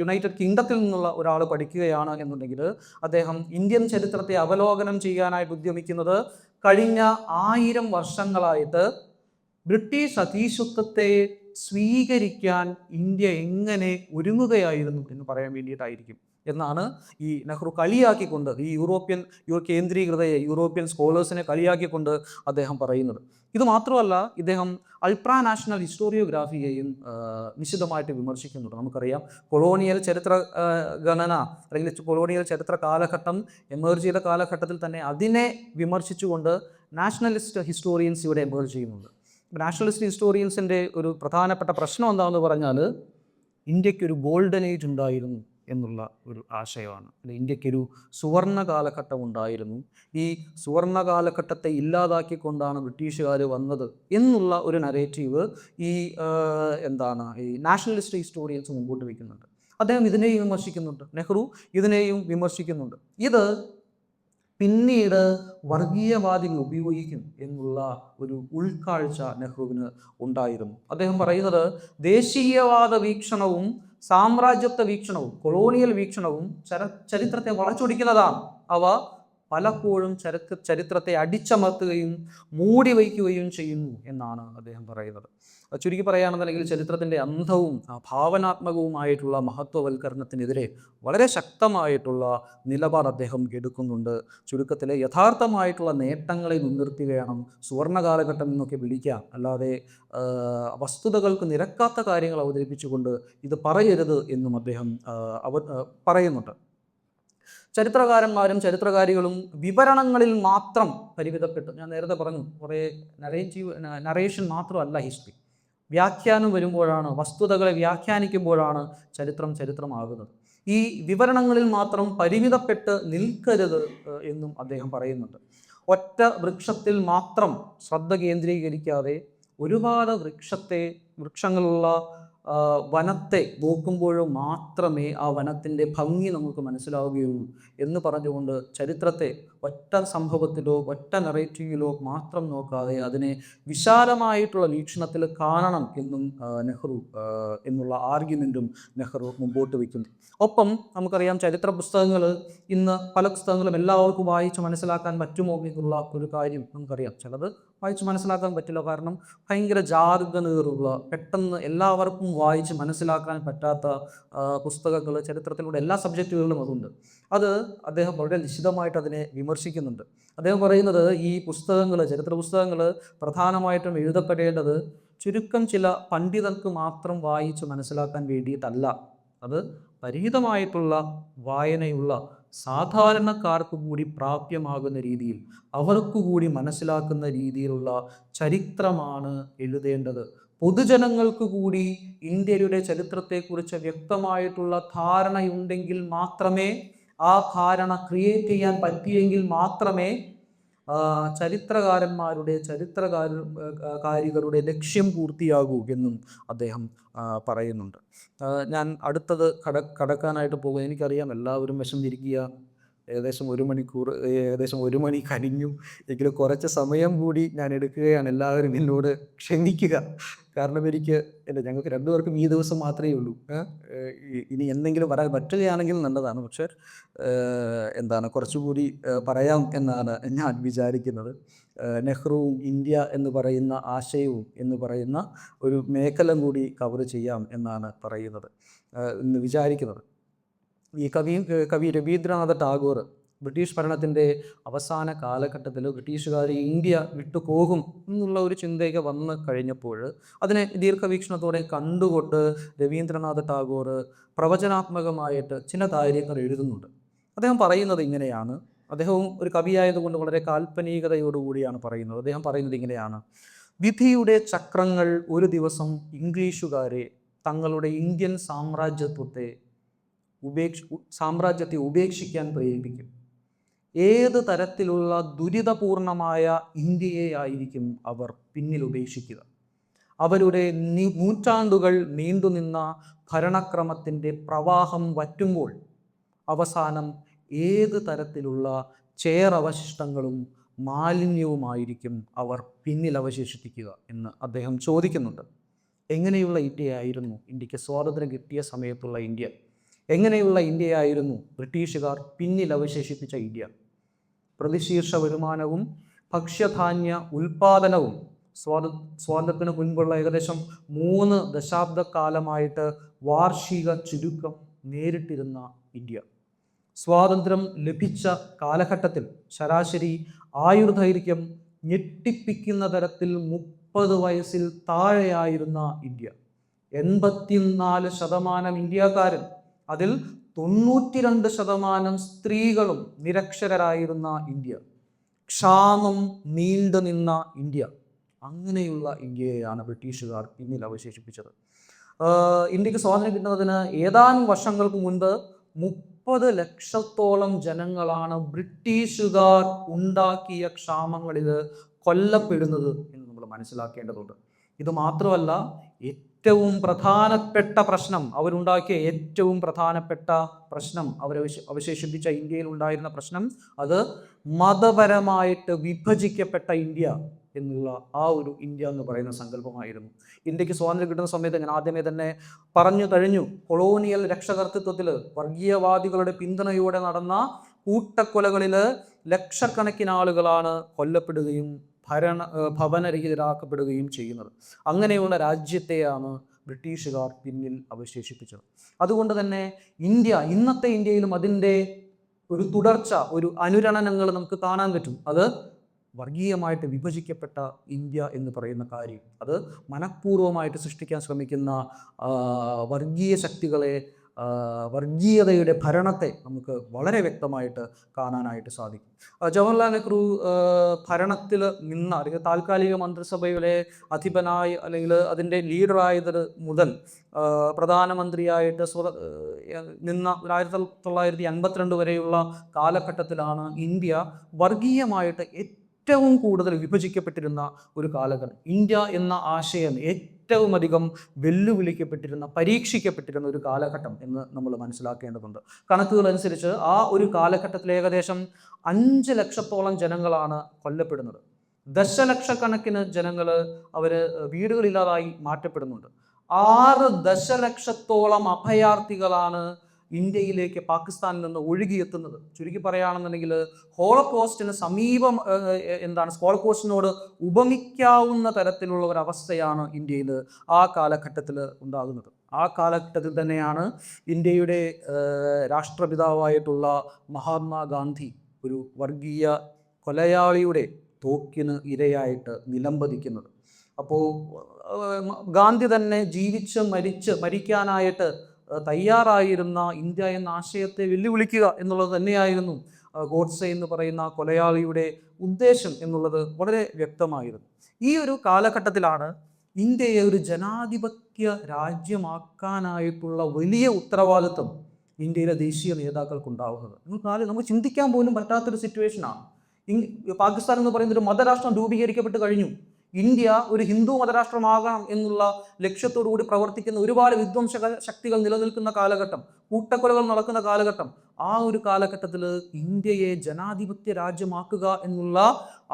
യുണൈറ്റഡ് കിങ്ഡത്തിൽ നിന്നുള്ള ഒരാൾ പഠിക്കുകയാണ് എന്നുണ്ടെങ്കിൽ, അദ്ദേഹം ഇന്ത്യൻ ചരിത്രത്തെ അവലോകനം ചെയ്യാനായിട്ട് ഉദ്യമിക്കുന്നത് കഴിഞ്ഞ 1000 വർഷങ്ങളായിട്ട് ബ്രിട്ടീഷ് അധീശത്വത്തെ സ്വീകരിക്കാൻ ഇന്ത്യ എങ്ങനെ ഒരുങ്ങുകയായിരുന്നു എന്ന് പറയാൻ വേണ്ടിയിട്ടായിരിക്കും എന്നാണ് ഈ നെഹ്റു കളിയാക്കിക്കൊണ്ട്, ഈ യൂറോപ്യൻ സ്കോളേഴ്സിനെ കളിയാക്കിക്കൊണ്ട് അദ്ദേഹം പറയുന്നത്. ഇത് മാത്രമല്ല, ഇദ്ദേഹം അൾട്രാ നാഷണൽ ഹിസ്റ്റോറിയോഗ്രാഫിയെയും നിശിതമായിട്ട് വിമർശിക്കുന്നുണ്ട്. നമുക്കറിയാം, കൊളോണിയൽ ചരിത്ര ഗണന അല്ലെങ്കിൽ കൊളോണിയൽ ചരിത്ര കാലഘട്ടം എമേർജ് ചെയ്ത കാലഘട്ടത്തിൽ തന്നെ അതിനെ വിമർശിച്ചുകൊണ്ട് നാഷണലിസ്റ്റ് ഹിസ്റ്റോറിയൻസ് ഇവിടെ എമേർജ് ചെയ്യുന്നുണ്ട്. നാഷണലിസ്റ്റ് ഹിസ്റ്റോറിയൻസിൻ്റെ ഒരു പ്രധാനപ്പെട്ട പ്രശ്നം എന്താണെന്ന് പറഞ്ഞാൽ, ഇന്ത്യക്കൊരു ഗോൾഡൻ ഏജ് ഉണ്ടായിരുന്നു എന്നുള്ള ഒരു ആശയമാണ്. ഇന്ത്യക്കൊരു സുവർണ കാലഘട്ടം ഉണ്ടായിരുന്നു, ഈ സുവർണ കാലഘട്ടത്തെ ഇല്ലാതാക്കിക്കൊണ്ടാണ് ബ്രിട്ടീഷുകാർ വന്നത് എന്നുള്ള ഒരു നരേറ്റീവ് ഈ നാഷണലിസ്റ്റ് ഹിസ്റ്റോറിയൻസ് മുമ്പോട്ട് വയ്ക്കുന്നുണ്ട്. അദ്ദേഹം ഇതിനെയും വിമർശിക്കുന്നുണ്ട്, നെഹ്റു ഇതിനെയും വിമർശിക്കുന്നുണ്ട്. ഇത് പിന്നീട് വർഗീയവാദികൾ ഉപയോഗിക്കും എന്നുള്ള ഒരു ഉൾക്കാഴ്ച നെഹ്റുവിന് ഉണ്ടായിരുന്നു. അദ്ദേഹം പറയുന്നത്, ദേശീയവാദ വീക്ഷണവും സാമ്രാജ്യത്വ വീക്ഷണവും കൊളോണിയൽ വീക്ഷണവും ചരിത്രത്തെ വളച്ചൊടിക്കുന്നതാണ്. അവ പലപ്പോഴും ചരിത്രത്തെ അടിച്ചമർത്തുകയും മൂടി വയ്ക്കുകയും ചെയ്യുന്നു എന്നാണ് അദ്ദേഹം പറയുന്നത്. ചുരുക്കി പറയുകയാണെന്നുണ്ടെങ്കിൽ, ചരിത്രത്തിൻ്റെ അന്ധവും ഭാവനാത്മകവുമായിട്ടുള്ള മഹത്വവൽക്കരണത്തിനെതിരെ വളരെ ശക്തമായിട്ടുള്ള നിലപാട് അദ്ദേഹം എടുക്കുന്നുണ്ട്. ചുരുക്കത്തിൽ യഥാർത്ഥമായിട്ടുള്ള നേട്ടങ്ങളെ മുൻനിർത്തി വേണം സുവർണ കാലഘട്ടം എന്നൊക്കെ വിളിക്കാം, അല്ലാതെ വസ്തുതകൾക്ക് നിരക്കാത്ത കാര്യങ്ങൾ അവതരിപ്പിച്ചുകൊണ്ട് ഇത് പറയരുത് എന്നും അദ്ദേഹം പറയുന്നുണ്ട്. ചരിത്രകാരന്മാരും ചരിത്രകാരികളും വിവരണങ്ങളിൽ മാത്രം പരിമിതപ്പെട്ടു. ഞാൻ നേരത്തെ പറഞ്ഞു, കുറേ നറേഷൻ മാത്രമല്ല ഹിസ്റ്ററി. വ്യാഖ്യാനം വരുമ്പോഴാണ്, വസ്തുതകളെ വ്യാഖ്യാനിക്കുമ്പോഴാണ് ചരിത്രമാകുന്നത്. ഈ വിവരണങ്ങളിൽ മാത്രം പരിമിതപ്പെട്ട് നിൽക്കരുത് എന്നും അദ്ദേഹം പറയുന്നുണ്ട്. ഒറ്റ വൃക്ഷത്തിൽ മാത്രം ശ്രദ്ധ കേന്ദ്രീകരിക്കാതെ ഒരുപാട് വൃക്ഷങ്ങളുള്ള വനത്തെ നോക്കുമ്പോഴും മാത്രമേ ആ വനത്തിൻ്റെ ഭംഗി നമുക്ക് മനസ്സിലാവുകയുള്ളൂ എന്ന് പറഞ്ഞുകൊണ്ട് ചരിത്രത്തെ ഒറ്റ സംഭവത്തിലോ ഒറ്റ നറേറ്റീവിലോ മാത്രം നോക്കാതെ അതിനെ വിശാലമായിട്ടുള്ള വീക്ഷണത്തിൽ കാണണം എന്നും നെഹ്റു എന്നുള്ള ആർഗ്യുമെൻറ്റും നെഹ്റു മുമ്പോട്ട് വയ്ക്കുന്നു. ഒപ്പം നമുക്കറിയാം, ചരിത്ര പുസ്തകങ്ങൾ ഇന്ന് പല പുസ്തകങ്ങളും എല്ലാവർക്കും വായിച്ച് മനസ്സിലാക്കാൻ പറ്റുമോ എന്നുള്ള ഒരു കാര്യം നമുക്കറിയാം. ചിലത് വായിച്ച് മനസ്സിലാക്കാൻ പറ്റില്ല. കാരണം ഭയങ്കര ജാതകനേറുള്ള, പെട്ടെന്ന് എല്ലാവർക്കും വായിച്ച് മനസ്സിലാക്കാൻ പറ്റാത്ത പുസ്തകങ്ങൾ ചരിത്രത്തിലൂടെ എല്ലാ സബ്ജക്റ്റുകളിലും അതുണ്ട്. അത് അദ്ദേഹം വളരെ നിശിതമായിട്ട് അതിനെ വിമർശിക്കുന്നുണ്ട്. അദ്ദേഹം പറയുന്നത് ഈ പുസ്തകങ്ങൾ, ചരിത്ര പുസ്തകങ്ങൾ പ്രധാനമായിട്ടും എഴുതപ്പെടേണ്ടത് ചുരുക്കം ചില പണ്ഡിതർക്ക് മാത്രം വായിച്ച് മനസ്സിലാക്കാൻ വേണ്ടിയിട്ടല്ല. അത് പരിഹിതമായിട്ടുള്ള വായനയുള്ള സാധാരണക്കാർക്ക് കൂടി പ്രാപ്യമാകുന്ന രീതിയിൽ, അവർക്ക് കൂടി മനസ്സിലാക്കുന്ന രീതിയിലുള്ള ചരിത്രമാണ് എഴുതേണ്ടത്. പൊതുജനങ്ങൾക്ക് കൂടി ഇന്ത്യയുടെ ചരിത്രത്തെക്കുറിച്ച് വ്യക്തമായിട്ടുള്ള ധാരണയുണ്ടെങ്കിൽ മാത്രമേ, ആ ധാരണ ക്രിയേറ്റ് ചെയ്യാൻ പറ്റിയെങ്കിൽ മാത്രമേ ചരിത്രകാരികളുടെ ലക്ഷ്യം പൂർത്തിയാകൂ എന്നും അദ്ദേഹം പറയുന്നുണ്ട്. ഞാൻ അടുത്തത് കടക്കാനായിട്ട് പോകും. എനിക്കറിയാം എല്ലാവരും വിശന്നിരിക്കുക. ഏകദേശം 1 മണിക്കൂർ, ഏകദേശം 1 മണി കഴിഞ്ഞു. എങ്കിലും കുറച്ച് സമയം കൂടി ഞാൻ എടുക്കുകയാണ്. എല്ലാവരും എന്നോട് ക്ഷമിക്കുക. കാരണം ഞങ്ങൾക്ക് 2 പേർക്കും ഈ ദിവസം മാത്രമേ ഉള്ളൂ. ഇനി എന്തെങ്കിലും വരാൻ പറ്റുകയാണെങ്കിൽ നല്ലതാണ്. പക്ഷേ കുറച്ചുകൂടി പറയാം എന്നാണ് ഞാൻ വിചാരിക്കുന്നത്. നെഹ്റുവും ഇന്ത്യ എന്ന് പറയുന്ന ആശയവും എന്ന് പറയുന്ന ഒരു മേഖല കൂടി കവർ ചെയ്യാം എന്നാണ് എന്ന് വിചാരിക്കുന്നത്. ഈ കവി രവീന്ദ്രനാഥ ടാഗോർ ബ്രിട്ടീഷ് ഭരണത്തിൻ്റെ അവസാന കാലഘട്ടത്തിൽ ബ്രിട്ടീഷുകാർ ഇന്ത്യ വിട്ടുപോകും എന്നുള്ള ഒരു ചിന്തയൊക്കെ വന്നു കഴിഞ്ഞപ്പോൾ അതിനെ ദീർഘവീക്ഷണത്തോടെ കണ്ടുകൊണ്ട് രവീന്ദ്രനാഥ ടാഗോർ പ്രവചനാത്മകമായിട്ട് ചില കാര്യങ്ങൾ എഴുതുന്നുണ്ട്. അദ്ദേഹം പറയുന്നത് ഇങ്ങനെയാണ്. അദ്ദേഹവും ഒരു കവിയായതുകൊണ്ട് വളരെ കാൽപ്പനികതയോടുകൂടിയാണ് പറയുന്നത്. അദ്ദേഹം പറയുന്നത് ഇങ്ങനെയാണ്: വിധിയുടെ ചക്രങ്ങൾ ഒരു ദിവസം ഇംഗ്ലീഷുകാരെ തങ്ങളുടെ ഇന്ത്യൻ സാമ്രാജ്യത്തെ ഉപേക്ഷിക്കാൻ പ്രേരിപ്പിക്കും. ഏത് തരത്തിലുള്ള ദുരിതപൂർണമായ ഇന്ത്യയെയായിരിക്കും അവർ പിന്നിൽ ഉപേക്ഷിക്കുക? അവരുടെ നൂറ്റാണ്ടുകൾ നീണ്ടുനിന്ന ഭരണക്രമത്തിൻ്റെ പ്രവാഹം വറ്റുമ്പോൾ അവസാനം ഏത് തരത്തിലുള്ള ചേറവശിഷ്ടങ്ങളും മാലിന്യവുമായിരിക്കും അവർ പിന്നിൽ അവശേഷിപ്പിക്കുക എന്ന് അദ്ദേഹം ചോദിക്കുന്നുണ്ട്. എങ്ങനെയുള്ള ഇന്ത്യയായിരുന്നു ഇന്ത്യക്ക് സ്വാതന്ത്ര്യം കിട്ടിയ സമയത്തുള്ള ഇന്ത്യ? എങ്ങനെയുള്ള ഇന്ത്യയായിരുന്നു ബ്രിട്ടീഷുകാർ പിന്നിൽ അവശേഷിപ്പിച്ച ഇന്ത്യ? പ്രതിശീർഷ വരുമാനവും ഭക്ഷ്യധാന്യ ഉൽപാദനവും സ്വാതന്ത്ര്യത്തിന് മുൻപുള്ള ഏകദേശം 3 ദശാബ്ദക്കാലമായിട്ട് വാർഷിക ചുരുക്കം നേരിട്ടിരുന്ന ഇന്ത്യ. സ്വാതന്ത്ര്യം ലഭിച്ച കാലഘട്ടത്തിൽ ശരാശരി ആയുർദൈർഘ്യം ഞെട്ടിപ്പിക്കുന്ന തരത്തിൽ 30 വയസ്സിൽ താഴെയായിരുന്ന ഇന്ത്യ. 84% ഇന്ത്യക്കാരും അതിൽ 92% സ്ത്രീകളും നിരക്ഷരരായിരുന്ന ഇന്ത്യ. ക്ഷാമം നീണ്ടു നിന്ന ഇന്ത്യ. അങ്ങനെയുള്ള ഇന്ത്യയെയാണ് ബ്രിട്ടീഷുകാർ പിന്നിൽ അവശേഷിപ്പിച്ചത്. ഇന്ത്യക്ക് സ്വാതന്ത്ര്യം കിട്ടുന്നതിന് ഏതാനും വർഷങ്ങൾക്ക് മുൻപ് 30 ലക്ഷത്തോളം ജനങ്ങളാണ് ബ്രിട്ടീഷുകാർ ഉണ്ടാക്കിയ ക്ഷാമങ്ങളിൽ കൊല്ലപ്പെടുന്നത് എന്ന് നമ്മൾ മനസ്സിലാക്കേണ്ടതുണ്ട്. ഇത് മാത്രമല്ല, ഏറ്റവും പ്രധാനപ്പെട്ട പ്രശ്നം, അവരുണ്ടാക്കിയ ഏറ്റവും പ്രധാനപ്പെട്ട പ്രശ്നം, അവശേഷിപ്പിച്ച ഇന്ത്യയിൽ ഉണ്ടായിരുന്ന പ്രശ്നം, അത് മതപരമായിട്ട് വിഭജിക്കപ്പെട്ട ഇന്ത്യ എന്നുള്ള ആ ഒരു ഇന്ത്യ എന്ന് പറയുന്ന സങ്കല്പമായിരുന്നു. ഇന്ത്യക്ക് സ്വാതന്ത്ര്യം കിട്ടുന്ന സമയത്ത് ഞാൻ ആദ്യമേ തന്നെ പറഞ്ഞു കഴിഞ്ഞു, കൊളോണിയൽ രക്ഷകർത്തൃത്വത്തിൽ വർഗീയവാദികളുടെ പിന്തുണയോടെ നടന്ന കൂട്ടക്കൊലകളിൽ ലക്ഷക്കണക്കിന് ആളുകളാണ് കൊല്ലപ്പെടുകയും ഭവനരഹിതരാക്കപ്പെടുകയും ചെയ്യുന്നത്. അങ്ങനെയുള്ള രാജ്യത്തെയാണ് ബ്രിട്ടീഷുകാർ പിന്നിൽ അവശേഷിപ്പിച്ചത്. അതുകൊണ്ട് തന്നെ ഇന്നത്തെ ഇന്ത്യയിലും അതിൻ്റെ ഒരു തുടർച്ച, ഒരു അനുരണനങ്ങൾ നമുക്ക് കാണാൻ പറ്റും. അത് വർഗീയമായിട്ട് വിഭജിക്കപ്പെട്ട ഇന്ത്യ എന്ന് പറയുന്ന കാര്യം, അത് മനഃപൂർവ്വമായിട്ട് സൃഷ്ടിക്കാൻ ശ്രമിക്കുന്ന വർഗീയ ശക്തികളെ, വർഗീയതയുടെ ഭരണത്തെ നമുക്ക് വളരെ വ്യക്തമായിട്ട് കാണാനായിട്ട് സാധിക്കും. ജവഹർലാൽ നെഹ്റു ഭരണത്തിൽ നിന്ന, അല്ലെങ്കിൽ താൽക്കാലിക മന്ത്രിസഭയുടെ അധിപനായി അല്ലെങ്കിൽ അതിൻ്റെ ലീഡറായത് മുതൽ പ്രധാനമന്ത്രിയായിട്ട് നിന്ന 1952 വരെയുള്ള കാലഘട്ടത്തിലാണ് ഇന്ത്യ വർഗീയമായിട്ട് ഏറ്റവും കൂടുതൽ വിഭജിക്കപ്പെട്ടിരുന്ന ഒരു കാലഘട്ടം. ഇന്ത്യ എന്ന ആശയം ഏറ്റവും അധികം വെല്ലുവിളിക്കപ്പെട്ടിരുന്ന, പരീക്ഷിക്കപ്പെട്ടിരുന്ന ഒരു കാലഘട്ടം എന്ന് നമ്മൾ മനസ്സിലാക്കേണ്ടതുണ്ട്. കണക്കുകൾ അനുസരിച്ച് ആ ഒരു കാലഘട്ടത്തിൽ ഏകദേശം 5 ലക്ഷത്തോളം ജനങ്ങളാണ് കൊല്ലപ്പെടുന്നത്. ദശലക്ഷക്കണക്കിന് ജനങ്ങൾ വീടുകളില്ലാതായി മാറ്റപ്പെടുന്നുണ്ട്. 6 ദശലക്ഷത്തോളം അഭയാർത്ഥികളാണ് ഇന്ത്യയിലേക്ക് പാകിസ്ഥാനിൽ നിന്ന് ഒഴുകിയെത്തുന്നത്. ചുരുക്കി പറയുകയാണെന്നുണ്ടെങ്കിൽ ഹോളോകോസ്റ്റിന് സമീപം ഹോളോകോസ്റ്റിനോട് ഉപമിക്കാവുന്ന തരത്തിലുള്ള ഒരവസ്ഥയാണ് ഇന്ത്യയിൽ ആ കാലഘട്ടത്തിൽ ഉണ്ടാകുന്നത്. ആ കാലഘട്ടത്തിൽ തന്നെയാണ് ഇന്ത്യയുടെ രാഷ്ട്രപിതാവായിട്ടുള്ള മഹാത്മാഗാന്ധി ഒരു വർഗീയ കൊലയാളിയുടെ തോക്കിന് ഇരയായിട്ട് നിലംപതിക്കുന്നത്. അപ്പോൾ ഗാന്ധി തന്നെ മരിക്കാനായിട്ട് തയ്യാറായിരുന്ന ഇന്ത്യ എന്ന ആശയത്തെ വെല്ലുവിളിക്കുക എന്നുള്ളത് തന്നെയായിരുന്നു ഗോഡ്സെ എന്ന് പറയുന്ന കൊലയാളിയുടെ ഉദ്ദേശം എന്നുള്ളത് വളരെ വ്യക്തമായിരുന്നു. ഈ ഒരു കാലഘട്ടത്തിലാണ് ഇന്ത്യയെ ഒരു ജനാധിപത്യ രാജ്യമാക്കാനായിട്ടുള്ള വലിയ ഉത്തരവാദിത്വം ഇന്ത്യയിലെ ദേശീയ നേതാക്കൾക്കുണ്ടാവുന്നത്. നമുക്ക് ചിന്തിക്കാൻ പോലും പറ്റാത്തൊരു സിറ്റുവേഷനാണ്. പാകിസ്ഥാൻ എന്ന് പറയുന്ന ഒരു മതരാഷ്ട്രം രൂപീകരിക്കപ്പെട്ട് കഴിഞ്ഞു. ഇന്ത്യ ഒരു ഹിന്ദു മതരാഷ്ട്രമാകണം എന്നുള്ള ലക്ഷ്യത്തോടു കൂടി പ്രവർത്തിക്കുന്ന ഒരുപാട് വിധ്വംസ ശക്തികൾ നിലനിൽക്കുന്ന കാലഘട്ടം, കൂട്ടക്കൊലകൾ നടക്കുന്ന കാലഘട്ടം. ആ ഒരു കാലഘട്ടത്തിൽ ഇന്ത്യയെ ജനാധിപത്യ രാജ്യമാക്കുക എന്നുള്ള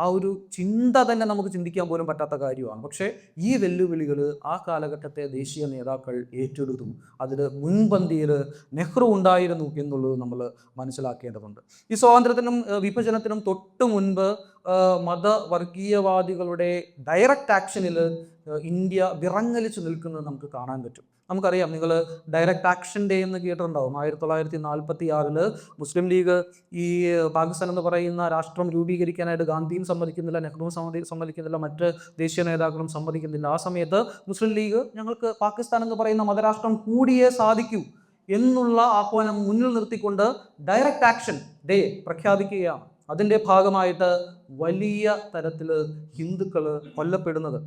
ആ ഒരു ചിന്ത തന്നെ നമുക്ക് ചിന്തിക്കാൻ പോലും പറ്റാത്ത കാര്യമാണ്. പക്ഷേ ഈ വെല്ലുവിളികൾ ആ കാലഘട്ടത്തെ ദേശീയ നേതാക്കൾ ഏറ്റെടുത്തു. അതിൽ മുൻപന്തിയിൽ നെഹ്റു ഉണ്ടായിരുന്നു എന്നുള്ളത് നമ്മൾ മനസ്സിലാക്കേണ്ടതുണ്ട്. ഈ സ്വാതന്ത്ര്യത്തിനും വിഭജനത്തിനും തൊട്ട് മുൻപ് മതവർഗീയവാദികളുടെ ഡയറക്റ്റ് ആക്ഷനിൽ ഇന്ത്യ വിറങ്ങലിച്ചു നിൽക്കുന്നത് നമുക്ക് കാണാൻ പറ്റും. നമുക്കറിയാം, നിങ്ങൾ ഡയറക്റ്റ് ആക്ഷൻ ഡേ എന്ന് കേട്ടിട്ടുണ്ടാവും. 1946 മുസ്ലിം ലീഗ് ഈ പാകിസ്ഥാൻ എന്ന് പറയുന്ന രാഷ്ട്രം രൂപീകരിക്കാനായിട്ട് ഗാന്ധിയും സമ്മതിക്കുന്നില്ല, നെഹ്റുവും സമ്മതിക്കുന്നില്ല, മറ്റ് ദേശീയ നേതാക്കളും സമ്മതിക്കുന്നില്ല. ആ സമയത്ത് മുസ്ലിം ലീഗ് ഞങ്ങൾക്ക് പാകിസ്ഥാൻ എന്ന് പറയുന്ന മതരാഷ്ട്രം കൂടിയേ സാധിക്കൂ എന്നുള്ള ആഹ്വാനം മുന്നിൽ നിർത്തിക്കൊണ്ട് ഡയറക്റ്റ് ആക്ഷൻ ഡേ പ്രഖ്യാപിക്കുകയാണ്. അതിൻ്റെ ഭാഗമായിട്ട് വലിയ തരത്തിൽ ഹിന്ദുക്കൾ കൊല്ലപ്പെടുന്നത്,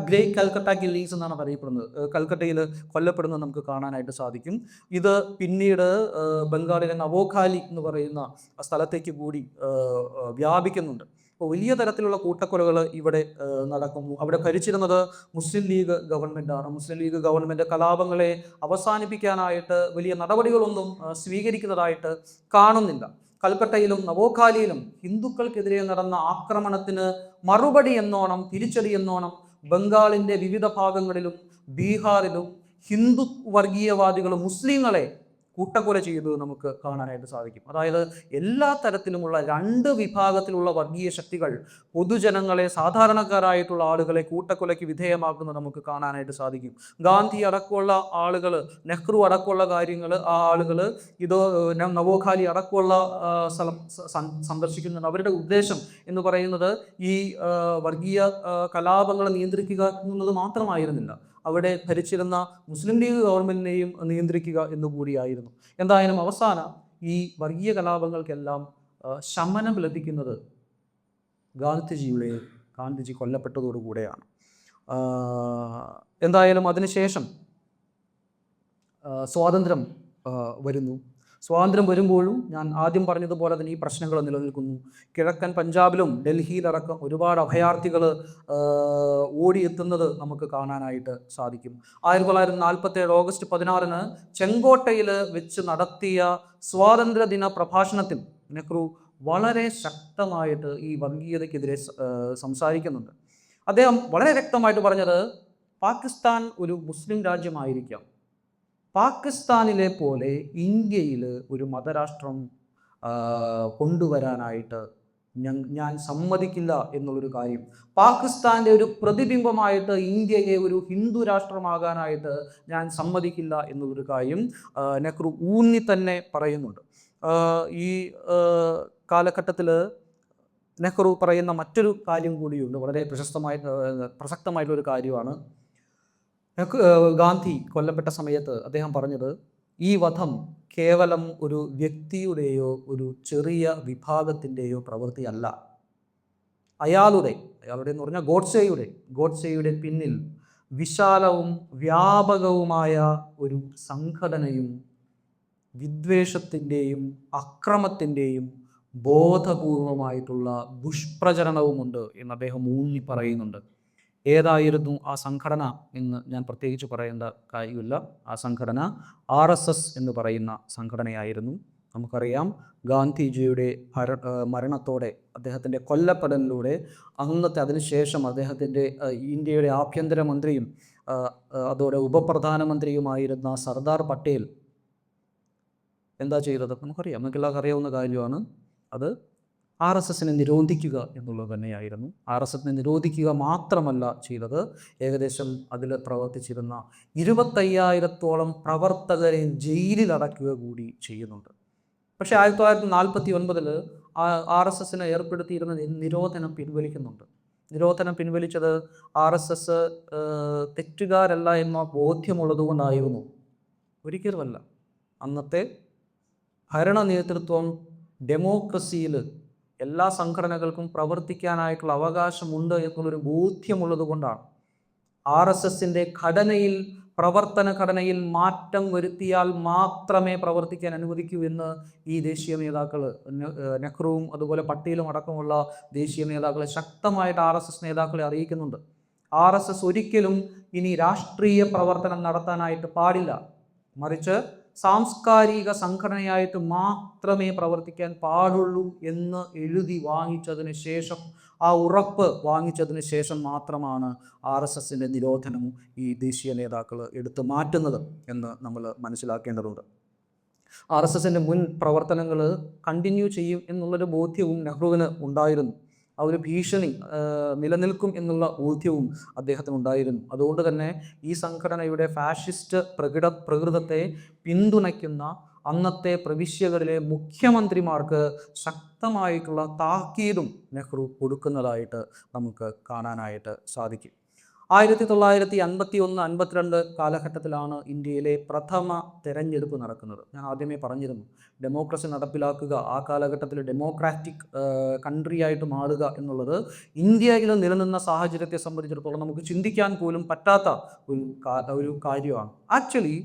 ഗ്രേറ്റ് കൽക്കട്ട കില്ലിങ്സ് എന്നാണ് പറയപ്പെടുന്നത്, കൽക്കട്ടയിൽ കൊല്ലപ്പെടുന്നത് നമുക്ക് കാണാനായിട്ട് സാധിക്കും. ഇത് പിന്നീട് ബംഗാളിലെ നവോഖാലി എന്ന് പറയുന്ന സ്ഥലത്തേക്ക് കൂടി വ്യാപിക്കുന്നുണ്ട്. അപ്പോൾ വലിയ തരത്തിലുള്ള കൂട്ടക്കൊലകൾ ഇവിടെ നടക്കുന്നു. അവിടെ ഭരിച്ചിരുന്നത് മുസ്ലിം ലീഗ് ഗവൺമെൻറ്റാണ്. മുസ്ലിം ലീഗ് ഗവൺമെൻറ് കലാപങ്ങളെ അവസാനിപ്പിക്കാനായിട്ട് വലിയ നടപടികളൊന്നും സ്വീകരിക്കുന്നതായിട്ട് കാണുന്നില്ല. കൽക്കട്ടയിലും നവോഖാലിയിലും ഹിന്ദുക്കൾക്കെതിരെ നടന്ന ആക്രമണത്തിന് മറുപടി എന്നോണം, തിരിച്ചടി എന്നോണം ബംഗാളിൻ്റെ വിവിധ ഭാഗങ്ങളിലും ബീഹാറിലും ഹിന്ദു വർഗീയവാദികൾ മുസ്ലിങ്ങളെ കൂട്ടക്കൊല ചെയ്തത് നമുക്ക് കാണാനായിട്ട് സാധിക്കും. അതായത് എല്ലാ തരത്തിലുമുള്ള രണ്ട് വിഭാഗത്തിലുള്ള വർഗീയ ശക്തികൾ പൊതുജനങ്ങളെ, സാധാരണക്കാരായിട്ടുള്ള ആളുകളെ കൂട്ടക്കൊലയ്ക്ക് വിധേയമാക്കുന്നത് നമുക്ക് കാണാനായിട്ട് സാധിക്കും. ഗാന്ധി അടക്കമുള്ള ആളുകൾ, നെഹ്റു അടക്കമുള്ള ആ ആളുകൾ ഇത് നവോഖാലി അടക്കമുള്ള സ്ഥലം സന്ദർശിക്കുന്നുണ്ട്. അവരുടെ ഉദ്ദേശം എന്ന് പറയുന്നത് ഈ വർഗീയ കലാപങ്ങളെ നിയന്ത്രിക്കുക എന്നുള്ളത് മാത്രമായിരുന്നില്ല, അവിടെ ഭരിച്ചിരുന്ന മുസ്ലിം ലീഗ് ഗവൺമെൻറ്റിനെയും നിയന്ത്രിക്കുക എന്നുകൂടിയായിരുന്നു. എന്തായാലും അവസാനം ഈ വർഗീയ കലാപങ്ങൾക്കെല്ലാം ശമനം ലഭിക്കുന്നത് ഗാന്ധിജി കൊല്ലപ്പെട്ടതോടുകൂടെയാണ്. എന്തായാലും അതിനുശേഷം സ്വാതന്ത്ര്യം വരുന്നു. സ്വാതന്ത്ര്യം വരുമ്പോഴും ഞാൻ ആദ്യം പറഞ്ഞതുപോലെ തന്നെ ഈ പ്രശ്നങ്ങൾ നിലനിൽക്കുന്നു. കിഴക്കൻ പഞ്ചാബിലും ഡൽഹിയിലടക്കം ഒരുപാട് അഭയാർത്ഥികൾ ഓടിയെത്തുന്നത് നമുക്ക് കാണാനായിട്ട് സാധിക്കും. 1947 ഓഗസ്റ്റ് 16 ചെങ്കോട്ടയിൽ വെച്ച് നടത്തിയ സ്വാതന്ത്ര്യദിന പ്രഭാഷണത്തിൽ നെഹ്റു വളരെ ശക്തമായിട്ട് ഈ വർഗീയതയ്ക്കെതിരെ സംസാരിക്കുന്നുണ്ട്. അദ്ദേഹം വളരെ വ്യക്തമായിട്ട് പറഞ്ഞത്, പാകിസ്ഥാൻ ഒരു മുസ്ലിം രാജ്യമായിരിക്കാം, പാകിസ്ഥാനിലെ പോലെ ഇന്ത്യയിൽ ഒരു മതരാഷ്ട്രം കൊണ്ടുവരാനായിട്ട് ഞാൻ സമ്മതിക്കില്ല എന്നുള്ളൊരു കാര്യം, പാകിസ്ഥാൻ്റെ ഒരു പ്രതിബിംബമായിട്ട് ഇന്ത്യയെ ഒരു ഹിന്ദു രാഷ്ട്രമാകാനായിട്ട് ഞാൻ സമ്മതിക്കില്ല എന്നുള്ളൊരു കാര്യം നെഹ്റു ഊന്നി തന്നെ പറയുന്നുണ്ട്. ഈ കാലഘട്ടത്തിൽ നെഹ്റു പറയുന്ന മറ്റൊരു കാര്യം കൂടിയുണ്ട്, വളരെ പ്രസക്തമായിട്ടുള്ളൊരു കാര്യമാണ്. ഗാന്ധി കൊല്ലപ്പെട്ട സമയത്ത് അദ്ദേഹം പറഞ്ഞത്, ഈ വധം കേവലം ഒരു വ്യക്തിയുടെയോ ഒരു ചെറിയ വിഭാഗത്തിൻ്റെയോ പ്രവൃത്തിയല്ല. അയാളുടെ എന്ന് പറഞ്ഞാൽ ഗോഡ്സെയുടെ പിന്നിൽ വിശാലവും വ്യാപകവുമായ ഒരു സംഘടനയും വിദ്വേഷത്തിൻ്റെയും അക്രമത്തിൻ്റെയും ബോധപൂർവമായിട്ടുള്ള ദുഷ്പ്രചരണവുമുണ്ട് എന്ന് അദ്ദേഹം ഊന്നി പറയുന്നുണ്ട്. ഏതായിരുന്നു ആ സംഘടന എന്ന് ഞാൻ പ്രത്യേകിച്ച് പറയേണ്ട കാര്യമില്ല. ആ സംഘടന RSS എന്ന് പറയുന്ന സംഘടനയായിരുന്നു. നമുക്കറിയാം, ഗാന്ധിജിയുടെ മരണത്തോടെ, അദ്ദേഹത്തിൻ്റെ കൊല്ലപ്പെടലിലൂടെ അതിനുശേഷം അദ്ദേഹത്തിൻ്റെ ഇന്ത്യയുടെ ആഭ്യന്തരമന്ത്രിയും അതോടെ ഉപപ്രധാനമന്ത്രിയുമായിരുന്ന സർദാർ പട്ടേൽ എന്താ ചെയ്തത്? നമുക്കറിയാം, നമുക്കെല്ലാവർക്കും അറിയാവുന്ന കാര്യമാണ്. അത് RSSനെ നിരോധിക്കുക എന്നുള്ളത് തന്നെയായിരുന്നു. RSSനെ നിരോധിക്കുക മാത്രമല്ല ചെയ്തത്, ഏകദേശം അതിൽ പ്രവർത്തിച്ചിരുന്ന 25,000-ഓളം പ്രവർത്തകരെ ജയിലിൽ അടയ്ക്കുക കൂടി ചെയ്യുന്നുണ്ട്. പക്ഷേ 1949 RSSന് ഏർപ്പെടുത്തിയിരുന്ന നിരോധനം പിൻവലിക്കുന്നുണ്ട്. നിരോധനം പിൻവലിച്ചത് RSS തെറ്റുകാരല്ല എന്ന ബോധ്യമുള്ളത് കൊണ്ടായിരുന്നു? ഒരിക്കലുമല്ല. അന്നത്തെ ഭരണ നേതൃത്വം ഡെമോക്രസിയിൽ എല്ലാ സംഘടനകൾക്കും പ്രവർത്തിക്കാനായിട്ടുള്ള അവകാശമുണ്ട് എന്നുള്ളൊരു ബോധ്യമുള്ളത് കൊണ്ടാണ്. RSSൻ്റെ പ്രവർത്തന ഘടനയിൽ മാറ്റം വരുത്തിയാൽ മാത്രമേ പ്രവർത്തിക്കാൻ അനുവദിക്കൂ എന്ന് ഈ ദേശീയ നേതാക്കൾ, നെഹ്റുവും അതുപോലെ പട്ടേലും അടക്കമുള്ള ദേശീയ നേതാക്കളെ ശക്തമായിട്ട് RSS നേതാക്കളെ അറിയിക്കുന്നുണ്ട്. RSS ഒരിക്കലും ഇനി രാഷ്ട്രീയ പ്രവർത്തനം നടത്താനായിട്ട് പാടില്ല, മറിച്ച് സാംസ്കാരിക സംഘടനയായിട്ട് മാത്രമേ പ്രവർത്തിക്കാൻ പാടുള്ളൂ എന്ന് എഴുതി വാങ്ങിച്ചതിന് ശേഷം, ആ ഉറപ്പ് വാങ്ങിച്ചതിന് ശേഷം മാത്രമാണ് RSSൻ്റെ നിരോധനം ഈ ദേശീയ നേതാക്കൾ എടുത്തു മാറ്റുന്നത് എന്ന് നമ്മൾ മനസ്സിലാക്കേണ്ടതുണ്ട്. RSSൻ്റെ മുൻ പ്രവർത്തനങ്ങൾ കണ്ടിന്യൂ ചെയ്യും എന്നുള്ളൊരു ബോധ്യവും നെഹ്റുവിന് ഉണ്ടായിരുന്നു. ആ ഒരു ഭീഷണി നിലനിൽക്കും എന്നുള്ള ബോധ്യവും അദ്ദേഹത്തിനുണ്ടായിരുന്നു. അതുകൊണ്ട് തന്നെ ഈ സംഘടനയുടെ ഫാഷിസ്റ്റ് പ്രകൃതത്തെ പിന്തുണയ്ക്കുന്ന അന്നത്തെ പ്രവിശ്യകളിലെ മുഖ്യമന്ത്രിമാർക്ക് ശക്തമായിട്ടുള്ള താക്കീതും നെഹ്റു കൊടുക്കുന്നതായിട്ട് നമുക്ക് കാണാനായിട്ട് സാധിക്കും. 1951-52 കാലഘട്ടത്തിലാണ് ഇന്ത്യയിലെ പ്രഥമ തെരഞ്ഞെടുപ്പ് നടക്കുന്നത്. ഞാൻ ആദ്യമേ പറഞ്ഞിരുന്നു, ഡെമോക്രസി നടപ്പിലാക്കുക, ആ കാലഘട്ടത്തിൽ ഡെമോക്രാറ്റിക് കൺട്രിയായിട്ട് മാറുക എന്നുള്ളത് ഇന്ത്യയിൽ നിലനിന്ന സാഹചര്യത്തെ സംബന്ധിച്ചിടത്തോളം നമുക്ക് ചിന്തിക്കാൻ പോലും പറ്റാത്ത ഒരു കാര്യമാണ്. ആക്ച്വലി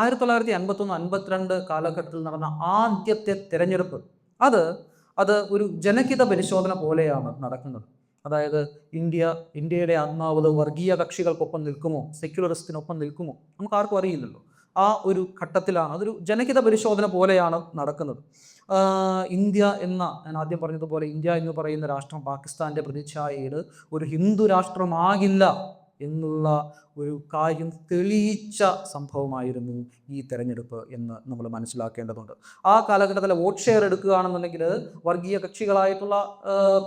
1951-52 കാലഘട്ടത്തിൽ നടന്ന ആദ്യത്തെ തെരഞ്ഞെടുപ്പ് അത് ഒരു ജനഹിത പരിശോധന പോലെയാണ് നടക്കുന്നത്. അതായത് ഇന്ത്യയുടെ ആത്മാവ് വർഗീയ കക്ഷികൾക്കൊപ്പം നിൽക്കുമോ, സെക്യുലറിസ്റ്റിനൊപ്പം നിൽക്കുമോ, നമുക്ക് ആർക്കും അറിയില്ലല്ലോ. ആ ഒരു ഘട്ടത്തിലാണ്, അതൊരു ജനഹിത പരിശോധന പോലെയാണ് നടക്കുന്നത്. ഞാൻ ആദ്യം പറഞ്ഞതുപോലെ ഇന്ത്യ എന്ന് പറയുന്ന രാഷ്ട്രം പാകിസ്ഥാൻ്റെ പ്രതിച്ഛായയിൽ ഒരു ഹിന്ദു രാഷ്ട്രമാകില്ല എന്നുള്ള ഒരു കാര്യം തെളിയിച്ച സംഭവമായിരുന്നു ഈ തെരഞ്ഞെടുപ്പ് എന്ന് നമ്മൾ മനസ്സിലാക്കേണ്ടതുണ്ട്. ആ കാലഘട്ടത്തിലെ വോട്ട് ഷെയർ എടുക്കുകയാണെന്നുണ്ടെങ്കിൽ വർഗീയ കക്ഷികളായിട്ടുള്ള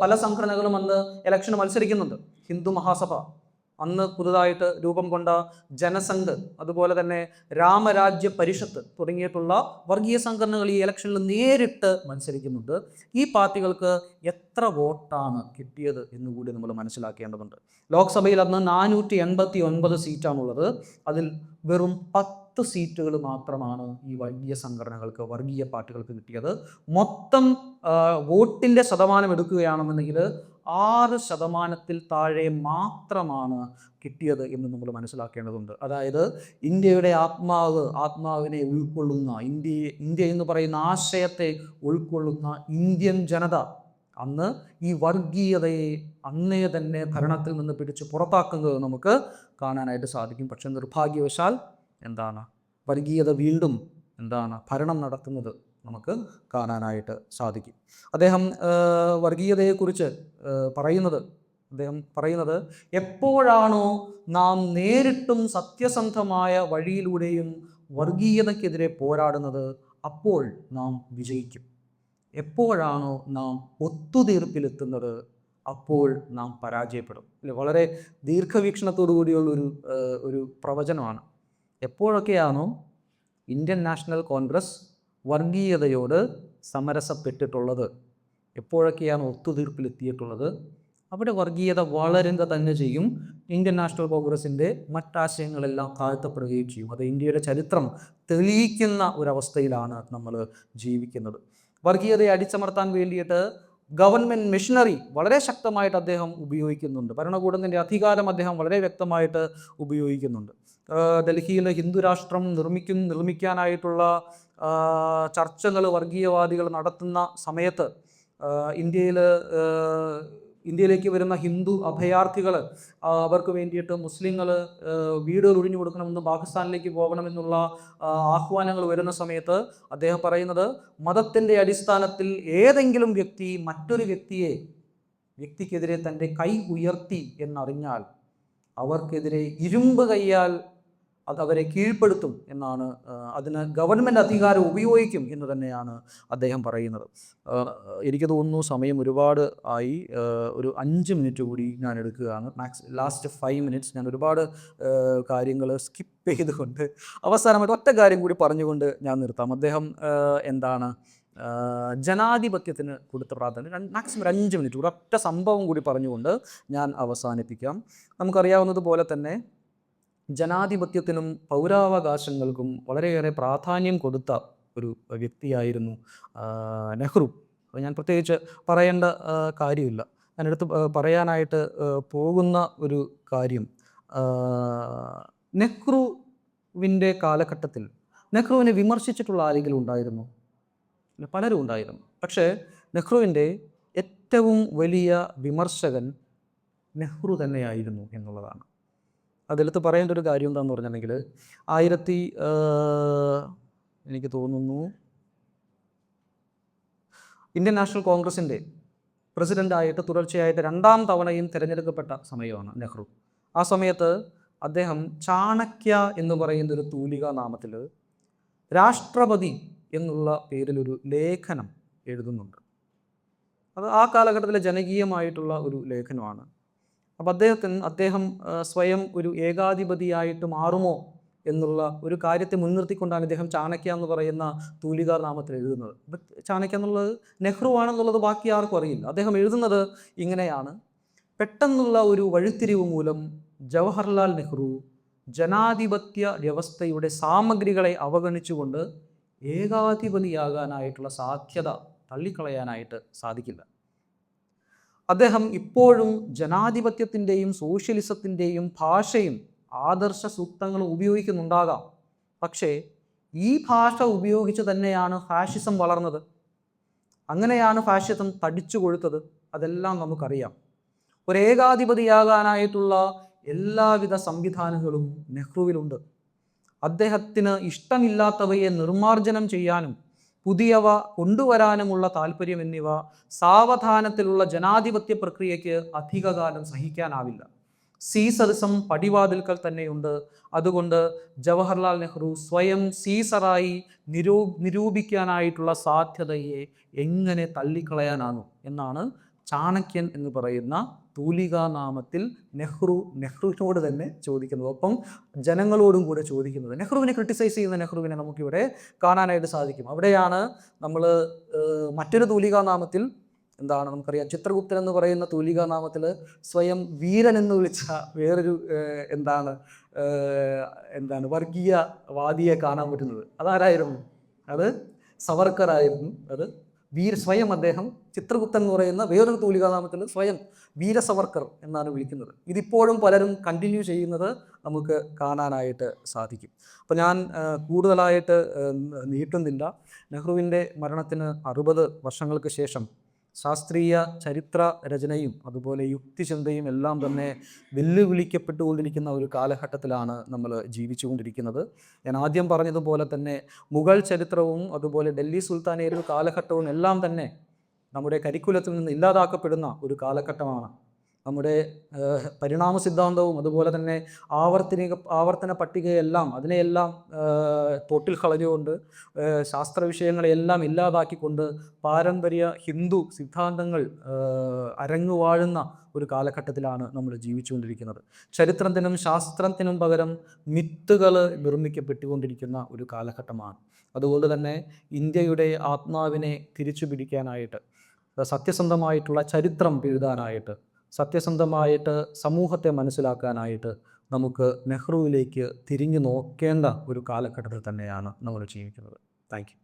പല സംഘടനകളും അന്ന് ഇലക്ഷന് മത്സരിക്കുന്നുണ്ട്. ഹിന്ദു മഹാസഭ, അന്ന് പുതുതായിട്ട് രൂപം കൊണ്ട ജനസംഘ്, അതുപോലെ തന്നെ രാമരാജ്യ പരിഷത്ത് തുടങ്ങിയിട്ടുള്ള വർഗീയ സംഘടനകൾ ഈ ഇലക്ഷനിൽ നേരിട്ട് മത്സരിക്കുന്നുണ്ട്. ഈ പാർട്ടികൾക്ക് എത്ര വോട്ടാണ് കിട്ടിയത് എന്നുകൂടി നമ്മൾ മനസ്സിലാക്കേണ്ടതുണ്ട്. ലോക്സഭയിൽ അന്ന് 489 സീറ്റാണുള്ളത്. അതിൽ വെറും 10 സീറ്റുകൾ മാത്രമാണ് ഈ വർഗീയ സംഘടനകൾക്ക്, വർഗീയ പാർട്ടികൾക്ക് കിട്ടിയത്. മൊത്തം വോട്ടിൻ്റെ ശതമാനം എടുക്കുകയാണെന്നുണ്ടെങ്കിൽ 6% താഴെ മാത്രമാണ് കിട്ടിയത് എന്ന് നമ്മൾ മനസ്സിലാക്കേണ്ടതുണ്ട്. അതായത് ഇന്ത്യയുടെ ആത്മാവിനെ ഉൾക്കൊള്ളുന്ന, ഇന്ത്യ എന്ന് പറയുന്ന ആശയത്തെ ഉൾക്കൊള്ളുന്ന ഇന്ത്യൻ ജനത അന്ന് ഈ വർഗീയതയെ അന്നേ തന്നെ ഭരണത്തിൽ നിന്ന് പിടിച്ച് പുറത്താക്കുന്നത് നമുക്ക് കാണാനായിട്ട് സാധിക്കും. പക്ഷെ നിർഭാഗ്യവശാൽ വർഗീയത വീണ്ടും ഭരണം നടത്തുന്നത് നമുക്ക് കാണാനായിട്ട് സാധിക്കും. അദ്ദേഹം വർഗീയതയെക്കുറിച്ച് പറയുന്നത് എപ്പോഴാണോ നാം നേരിട്ടും സത്യസന്ധമായ വഴിയിലൂടെയും വർഗീയതയ്ക്കെതിരെ പോരാടുന്നത്, അപ്പോൾ നാം വിജയിക്കും. എപ്പോഴാണോ നാം ഒത്തുതീർപ്പിലെത്തുന്നത്, അപ്പോൾ നാം പരാജയപ്പെടും. വളരെ ദീർഘവീക്ഷണത്തോടു കൂടിയുള്ളൊരു ഒരു പ്രവചനമാണ്. എപ്പോഴൊക്കെയാണോ ഇന്ത്യൻ നാഷണൽ കോൺഗ്രസ് വർഗീയതയോട് സമരസപ്പെട്ടിട്ടുള്ളത്, എപ്പോഴൊക്കെയാണ് ഒത്തുതീർപ്പിലെത്തിയിട്ടുള്ളത്, അവിടെ വർഗീയത വളരുക തന്നെ ചെയ്യും. ഇന്ത്യൻ നാഷണൽ കോൺഗ്രസിൻ്റെ മറ്റാശയങ്ങളെല്ലാം താഴ്ത്തപ്പെടുകയും ചെയ്യും. അത് ഇന്ത്യയുടെ ചരിത്രം തെളിയിക്കുന്ന ഒരവസ്ഥയിലാണ് നമ്മൾ ജീവിക്കുന്നത്. വർഗീയതയെ അടിച്ചമർത്താൻ വേണ്ടിയിട്ട് ഗവൺമെൻറ് മെഷീനറി വളരെ ശക്തമായിട്ട് അദ്ദേഹം ഉപയോഗിക്കുന്നുണ്ട്. ഭരണകൂടത്തിൻ്റെ അധികാരം അദ്ദേഹം വളരെ വ്യക്തമായിട്ട് ഉപയോഗിക്കുന്നുണ്ട്. ഡൽഹിയിൽ ഹിന്ദു രാഷ്ട്രം നിർമ്മിക്കാനായിട്ടുള്ള ചർച്ചകൾ വർഗീയവാദികൾ നടത്തുന്ന സമയത്ത് ഇന്ത്യയിലേക്ക് വരുന്ന ഹിന്ദു അഭയാർത്ഥികൾ, അവർക്ക് വേണ്ടിയിട്ട് മുസ്ലിങ്ങൾ വീടുകൾ ഒഴിഞ്ഞു കൊടുക്കണമെന്നും പാകിസ്ഥാനിലേക്ക് പോകണമെന്നുള്ള ആഹ്വാനങ്ങൾ വരുന്ന സമയത്ത് അദ്ദേഹം പറയുന്നത്, മതത്തിൻ്റെ അടിസ്ഥാനത്തിൽ ഏതെങ്കിലും വ്യക്തി മറ്റൊരു വ്യക്തിക്കെതിരെ തൻ്റെ കൈ ഉയർത്തി എന്നറിഞ്ഞാൽ അവർക്കെതിരെ ഇരുമ്പ് കൈയാൽ അത് അവരെ കീഴ്പ്പെടുത്തും എന്നാണ്, അതിന് ഗവൺമെൻറ് അധികാരം ഉപയോഗിക്കും എന്ന് തന്നെയാണ് അദ്ദേഹം പറയുന്നത്. എനിക്ക് തോന്നുന്നു സമയം ഒരുപാട് ആയി. ഒരു 5 മിനിറ്റ് കൂടി ഞാൻ എടുക്കുകയാണ്. ലാസ്റ്റ് 5 മിനിറ്റ്സ് ഞാൻ ഒരുപാട് കാര്യങ്ങൾ സ്കിപ്പ് ചെയ്തുകൊണ്ട് അവസാനമായിട്ട് ഒറ്റ കാര്യം കൂടി പറഞ്ഞുകൊണ്ട് ഞാൻ നിർത്താം. അദ്ദേഹം എന്താണ് ജനാധിപത്യത്തിന് കൊടുത്ത പ്രാധാന്യം മാക്സിമം 5 മിനിറ്റ് ഒരൊറ്റ സംഭവം കൂടി പറഞ്ഞുകൊണ്ട് ഞാൻ അവസാനിപ്പിക്കാം. നമുക്കറിയാവുന്നതുപോലെ തന്നെ ജനാധിപത്യത്തിനും പൗരാവകാശങ്ങൾക്കും വളരെയേറെ പ്രാധാന്യം കൊടുത്ത ഒരു വ്യക്തിയായിരുന്നു നെഹ്റു. ഞാൻ പ്രത്യേകിച്ച് പറയേണ്ട കാര്യമില്ല. ഞാനെടുത്ത് പറയാനായിട്ട് പോകുന്ന ഒരു കാര്യം, നെഹ്റുവിൻ്റെ കാലഘട്ടത്തിൽ നെഹ്റുവിനെ വിമർശിച്ചിട്ടുള്ള ആരെങ്കിലും ഉണ്ടായിരുന്നു? പലരും ഉണ്ടായിരുന്നു. പക്ഷേ നെഹ്റുവിൻ്റെ ഏറ്റവും വലിയ വിമർശകൻ നെഹ്റു തന്നെയായിരുന്നു എന്നുള്ളതാണ്. അതിലെടുത്ത് പറയേണ്ട ഒരു കാര്യം എന്താണെന്ന് പറഞ്ഞിട്ടുണ്ടെങ്കിൽ, എനിക്ക് തോന്നുന്നു ഇന്ത്യൻ നാഷണൽ കോൺഗ്രസിൻ്റെ പ്രസിഡൻ്റായിട്ട് തുടർച്ചയായിട്ട് 2ാം തവണയും തിരഞ്ഞെടുക്കപ്പെട്ട സമയമാണ് നെഹ്റു. ആ സമയത്ത് അദ്ദേഹം ചാണക്യ എന്ന് പറയുന്നൊരു തൂലികാ നാമത്തിൽ രാഷ്ട്രപതി എന്നുള്ള പേരിലൊരു ലേഖനം എഴുതുന്നുണ്ട്. അത് ആ കാലഘട്ടത്തിലെ ജനകീയമായിട്ടുള്ള ഒരു ലേഖനമാണ്. അപ്പോൾ അദ്ദേഹം സ്വയം ഒരു ഏകാധിപതിയായിട്ട് മാറുമോ എന്നുള്ള ഒരു കാര്യത്തെ മുൻനിർത്തിക്കൊണ്ടാണ് ഇദ്ദേഹം ചാണക്യ എന്ന് പറയുന്ന തൂലികാ നാമത്തിൽ എഴുതുന്നത്. അപ്പം ചാണക്യ എന്നുള്ളത് നെഹ്റു ആണെന്നുള്ളത് ബാക്കി ആർക്കും അറിയില്ല. അദ്ദേഹം എഴുതുന്നത് ഇങ്ങനെയാണ്: പെട്ടെന്നുള്ള ഒരു വഴിത്തിരിവ് മൂലം ജവഹർലാൽ നെഹ്റു ജനാധിപത്യ വ്യവസ്ഥയുടെ സാമഗ്രികളെ അവഗണിച്ചുകൊണ്ട് ഏകാധിപതിയാകാനായിട്ടുള്ള സാധ്യത തള്ളിക്കളയാനായിട്ട് സാധിക്കില്ല. അദ്ദേഹം ഇപ്പോഴും ജനാധിപത്യത്തിൻ്റെയും സോഷ്യലിസത്തിൻ്റെയും ഭാഷയും ആദർശ സൂക്തങ്ങളും ഉപയോഗിക്കുന്നുണ്ടാകാം. പക്ഷേ ഈ ഭാഷ ഉപയോഗിച്ച് തന്നെയാണ് ഫാഷിസം വളർന്നത്. അങ്ങനെയാണ് ഫാഷിസം തടിച്ചു കൊഴുത്തത്. അതെല്ലാം നമുക്കറിയാം. ഒരു ഏകാധിപതിയാകാനായിട്ടുള്ള എല്ലാവിധ സംവിധാനങ്ങളും നെഹ്റുവിലുണ്ട്. അദ്ദേഹത്തിന് ഇഷ്ടമില്ലാത്തവയെ നിർമ്മാർജ്ജനം ചെയ്യാനും പുതിയവ കൊണ്ടുവരാനുമുള്ള താല്പര്യം എന്നിവ സാവധാനത്തിലുള്ള ജനാധിപത്യ പ്രക്രിയയ്ക്ക് അധികകാലം സഹിക്കാനാവില്ല. സീസറിസം പടിവാതിൽക്കൽ തന്നെയുണ്ട്. അതുകൊണ്ട് ജവഹർലാൽ നെഹ്റു സ്വയം സീസറായി നിരൂപിക്കാനായിട്ടുള്ള സാധ്യതയെ എങ്ങനെ തള്ളിക്കളയാനാകും എന്നാണ് ചാണക്യൻ എന്ന് പറയുന്ന തൂലികാ നാമത്തിൽ നെഹ്റുവിനോട് തന്നെ ചോദിക്കുന്നത്. ഒപ്പം ജനങ്ങളോടും കൂടെ ചോദിക്കുന്നത്. നെഹ്റുവിനെ ക്രിട്ടിസൈസ് ചെയ്യുന്ന നെഹ്റുവിനെ നമുക്കിവിടെ കാണാനായിട്ട് സാധിക്കും. അവിടെയാണ് നമ്മൾ മറ്റൊരു തൂലികാ നാമത്തിൽ നമുക്കറിയാം, ചിത്രഗുപ്തൻ എന്ന് പറയുന്ന തൂലികാ നാമത്തിൽ സ്വയം വീരൻ എന്ന് വിളിച്ച വേറൊരു വർഗീയവാദിയെ കാണാൻ പറ്റുന്നത്. അതാരായിരുന്നു? അത് സവർക്കർ ആയിരുന്നു. അത് സ്വയം അദ്ദേഹം ചിത്രഗുപ്തൻ എന്ന് പറയുന്ന വേറൊരു തൂലികാ നാമത്തിൽ സ്വയം വീര സവർക്കർ എന്നാണ് വിളിക്കുന്നത്. ഇതിപ്പോഴും പലരും കണ്ടിന്യൂ ചെയ്യുന്നത് നമുക്ക് കാണാനായിട്ട് സാധിക്കും. അപ്പോൾ ഞാൻ കൂടുതലായിട്ട് നീട്ടുന്നില്ല. നെഹ്റുവിൻ്റെ മരണത്തിന് 60 വർഷങ്ങൾക്ക് ശേഷം ശാസ്ത്രീയ ചരിത്ര രചനയും അതുപോലെ യുക്തിചിന്തയും എല്ലാം തന്നെ വെല്ലുവിളിക്കപ്പെട്ടുകൊണ്ടിരിക്കുന്ന ഒരു കാലഘട്ടത്തിലാണ് നമ്മൾ ജീവിച്ചുകൊണ്ടിരിക്കുന്നത്. ഞാൻ ആദ്യം പറഞ്ഞതുപോലെ തന്നെ മുഗൾ ചരിത്രവും അതുപോലെ ഡൽഹി സുൽത്താനേറ്റ് കാലഘട്ടവും എല്ലാം തന്നെ നമ്മുടെ കരിക്കുലത്തിൽ നിന്ന് ഇല്ലാതാക്കപ്പെടുന്ന ഒരു നമ്മുടെ പരിണാമ സിദ്ധാന്തവും അതുപോലെ തന്നെ ആവർത്തന പട്ടികയെല്ലാം അതിനെയെല്ലാം തോട്ടിൽ കളഞ്ഞുകൊണ്ട് ശാസ്ത്ര വിഷയങ്ങളെയെല്ലാം ഇല്ലാതാക്കിക്കൊണ്ട് പാരമ്പര്യ ഹിന്ദു സിദ്ധാന്തങ്ങൾ അരങ്ങുവാഴുന്ന ഒരു കാലഘട്ടത്തിലാണ് നമ്മൾ ജീവിച്ചുകൊണ്ടിരിക്കുന്നത്. ചരിത്രത്തിനും ശാസ്ത്രത്തിനും പകരം മിത്തുകൾ നിർമ്മിക്കപ്പെട്ടുകൊണ്ടിരിക്കുന്ന ഒരു കാലഘട്ടമാണ്. അതുകൊണ്ട് തന്നെ ഇന്ത്യയുടെ ആത്മാവിനെ തിരിച്ചു പിടിക്കാനായിട്ട്, സത്യസന്ധമായിട്ടുള്ള ചരിത്രം എഴുതാനായിട്ട്, സത്യസന്ധമായിട്ട് സമൂഹത്തെ മനസ്സിലാക്കാനായിട്ട് നമുക്ക് നെഹ്റുവിലേക്ക് തിരിഞ്ഞു നോക്കേണ്ട ഒരു കാലഘട്ടത്തിൽ തന്നെയാണ് നമ്മൾ ജീവിക്കുന്നത്. Thank you.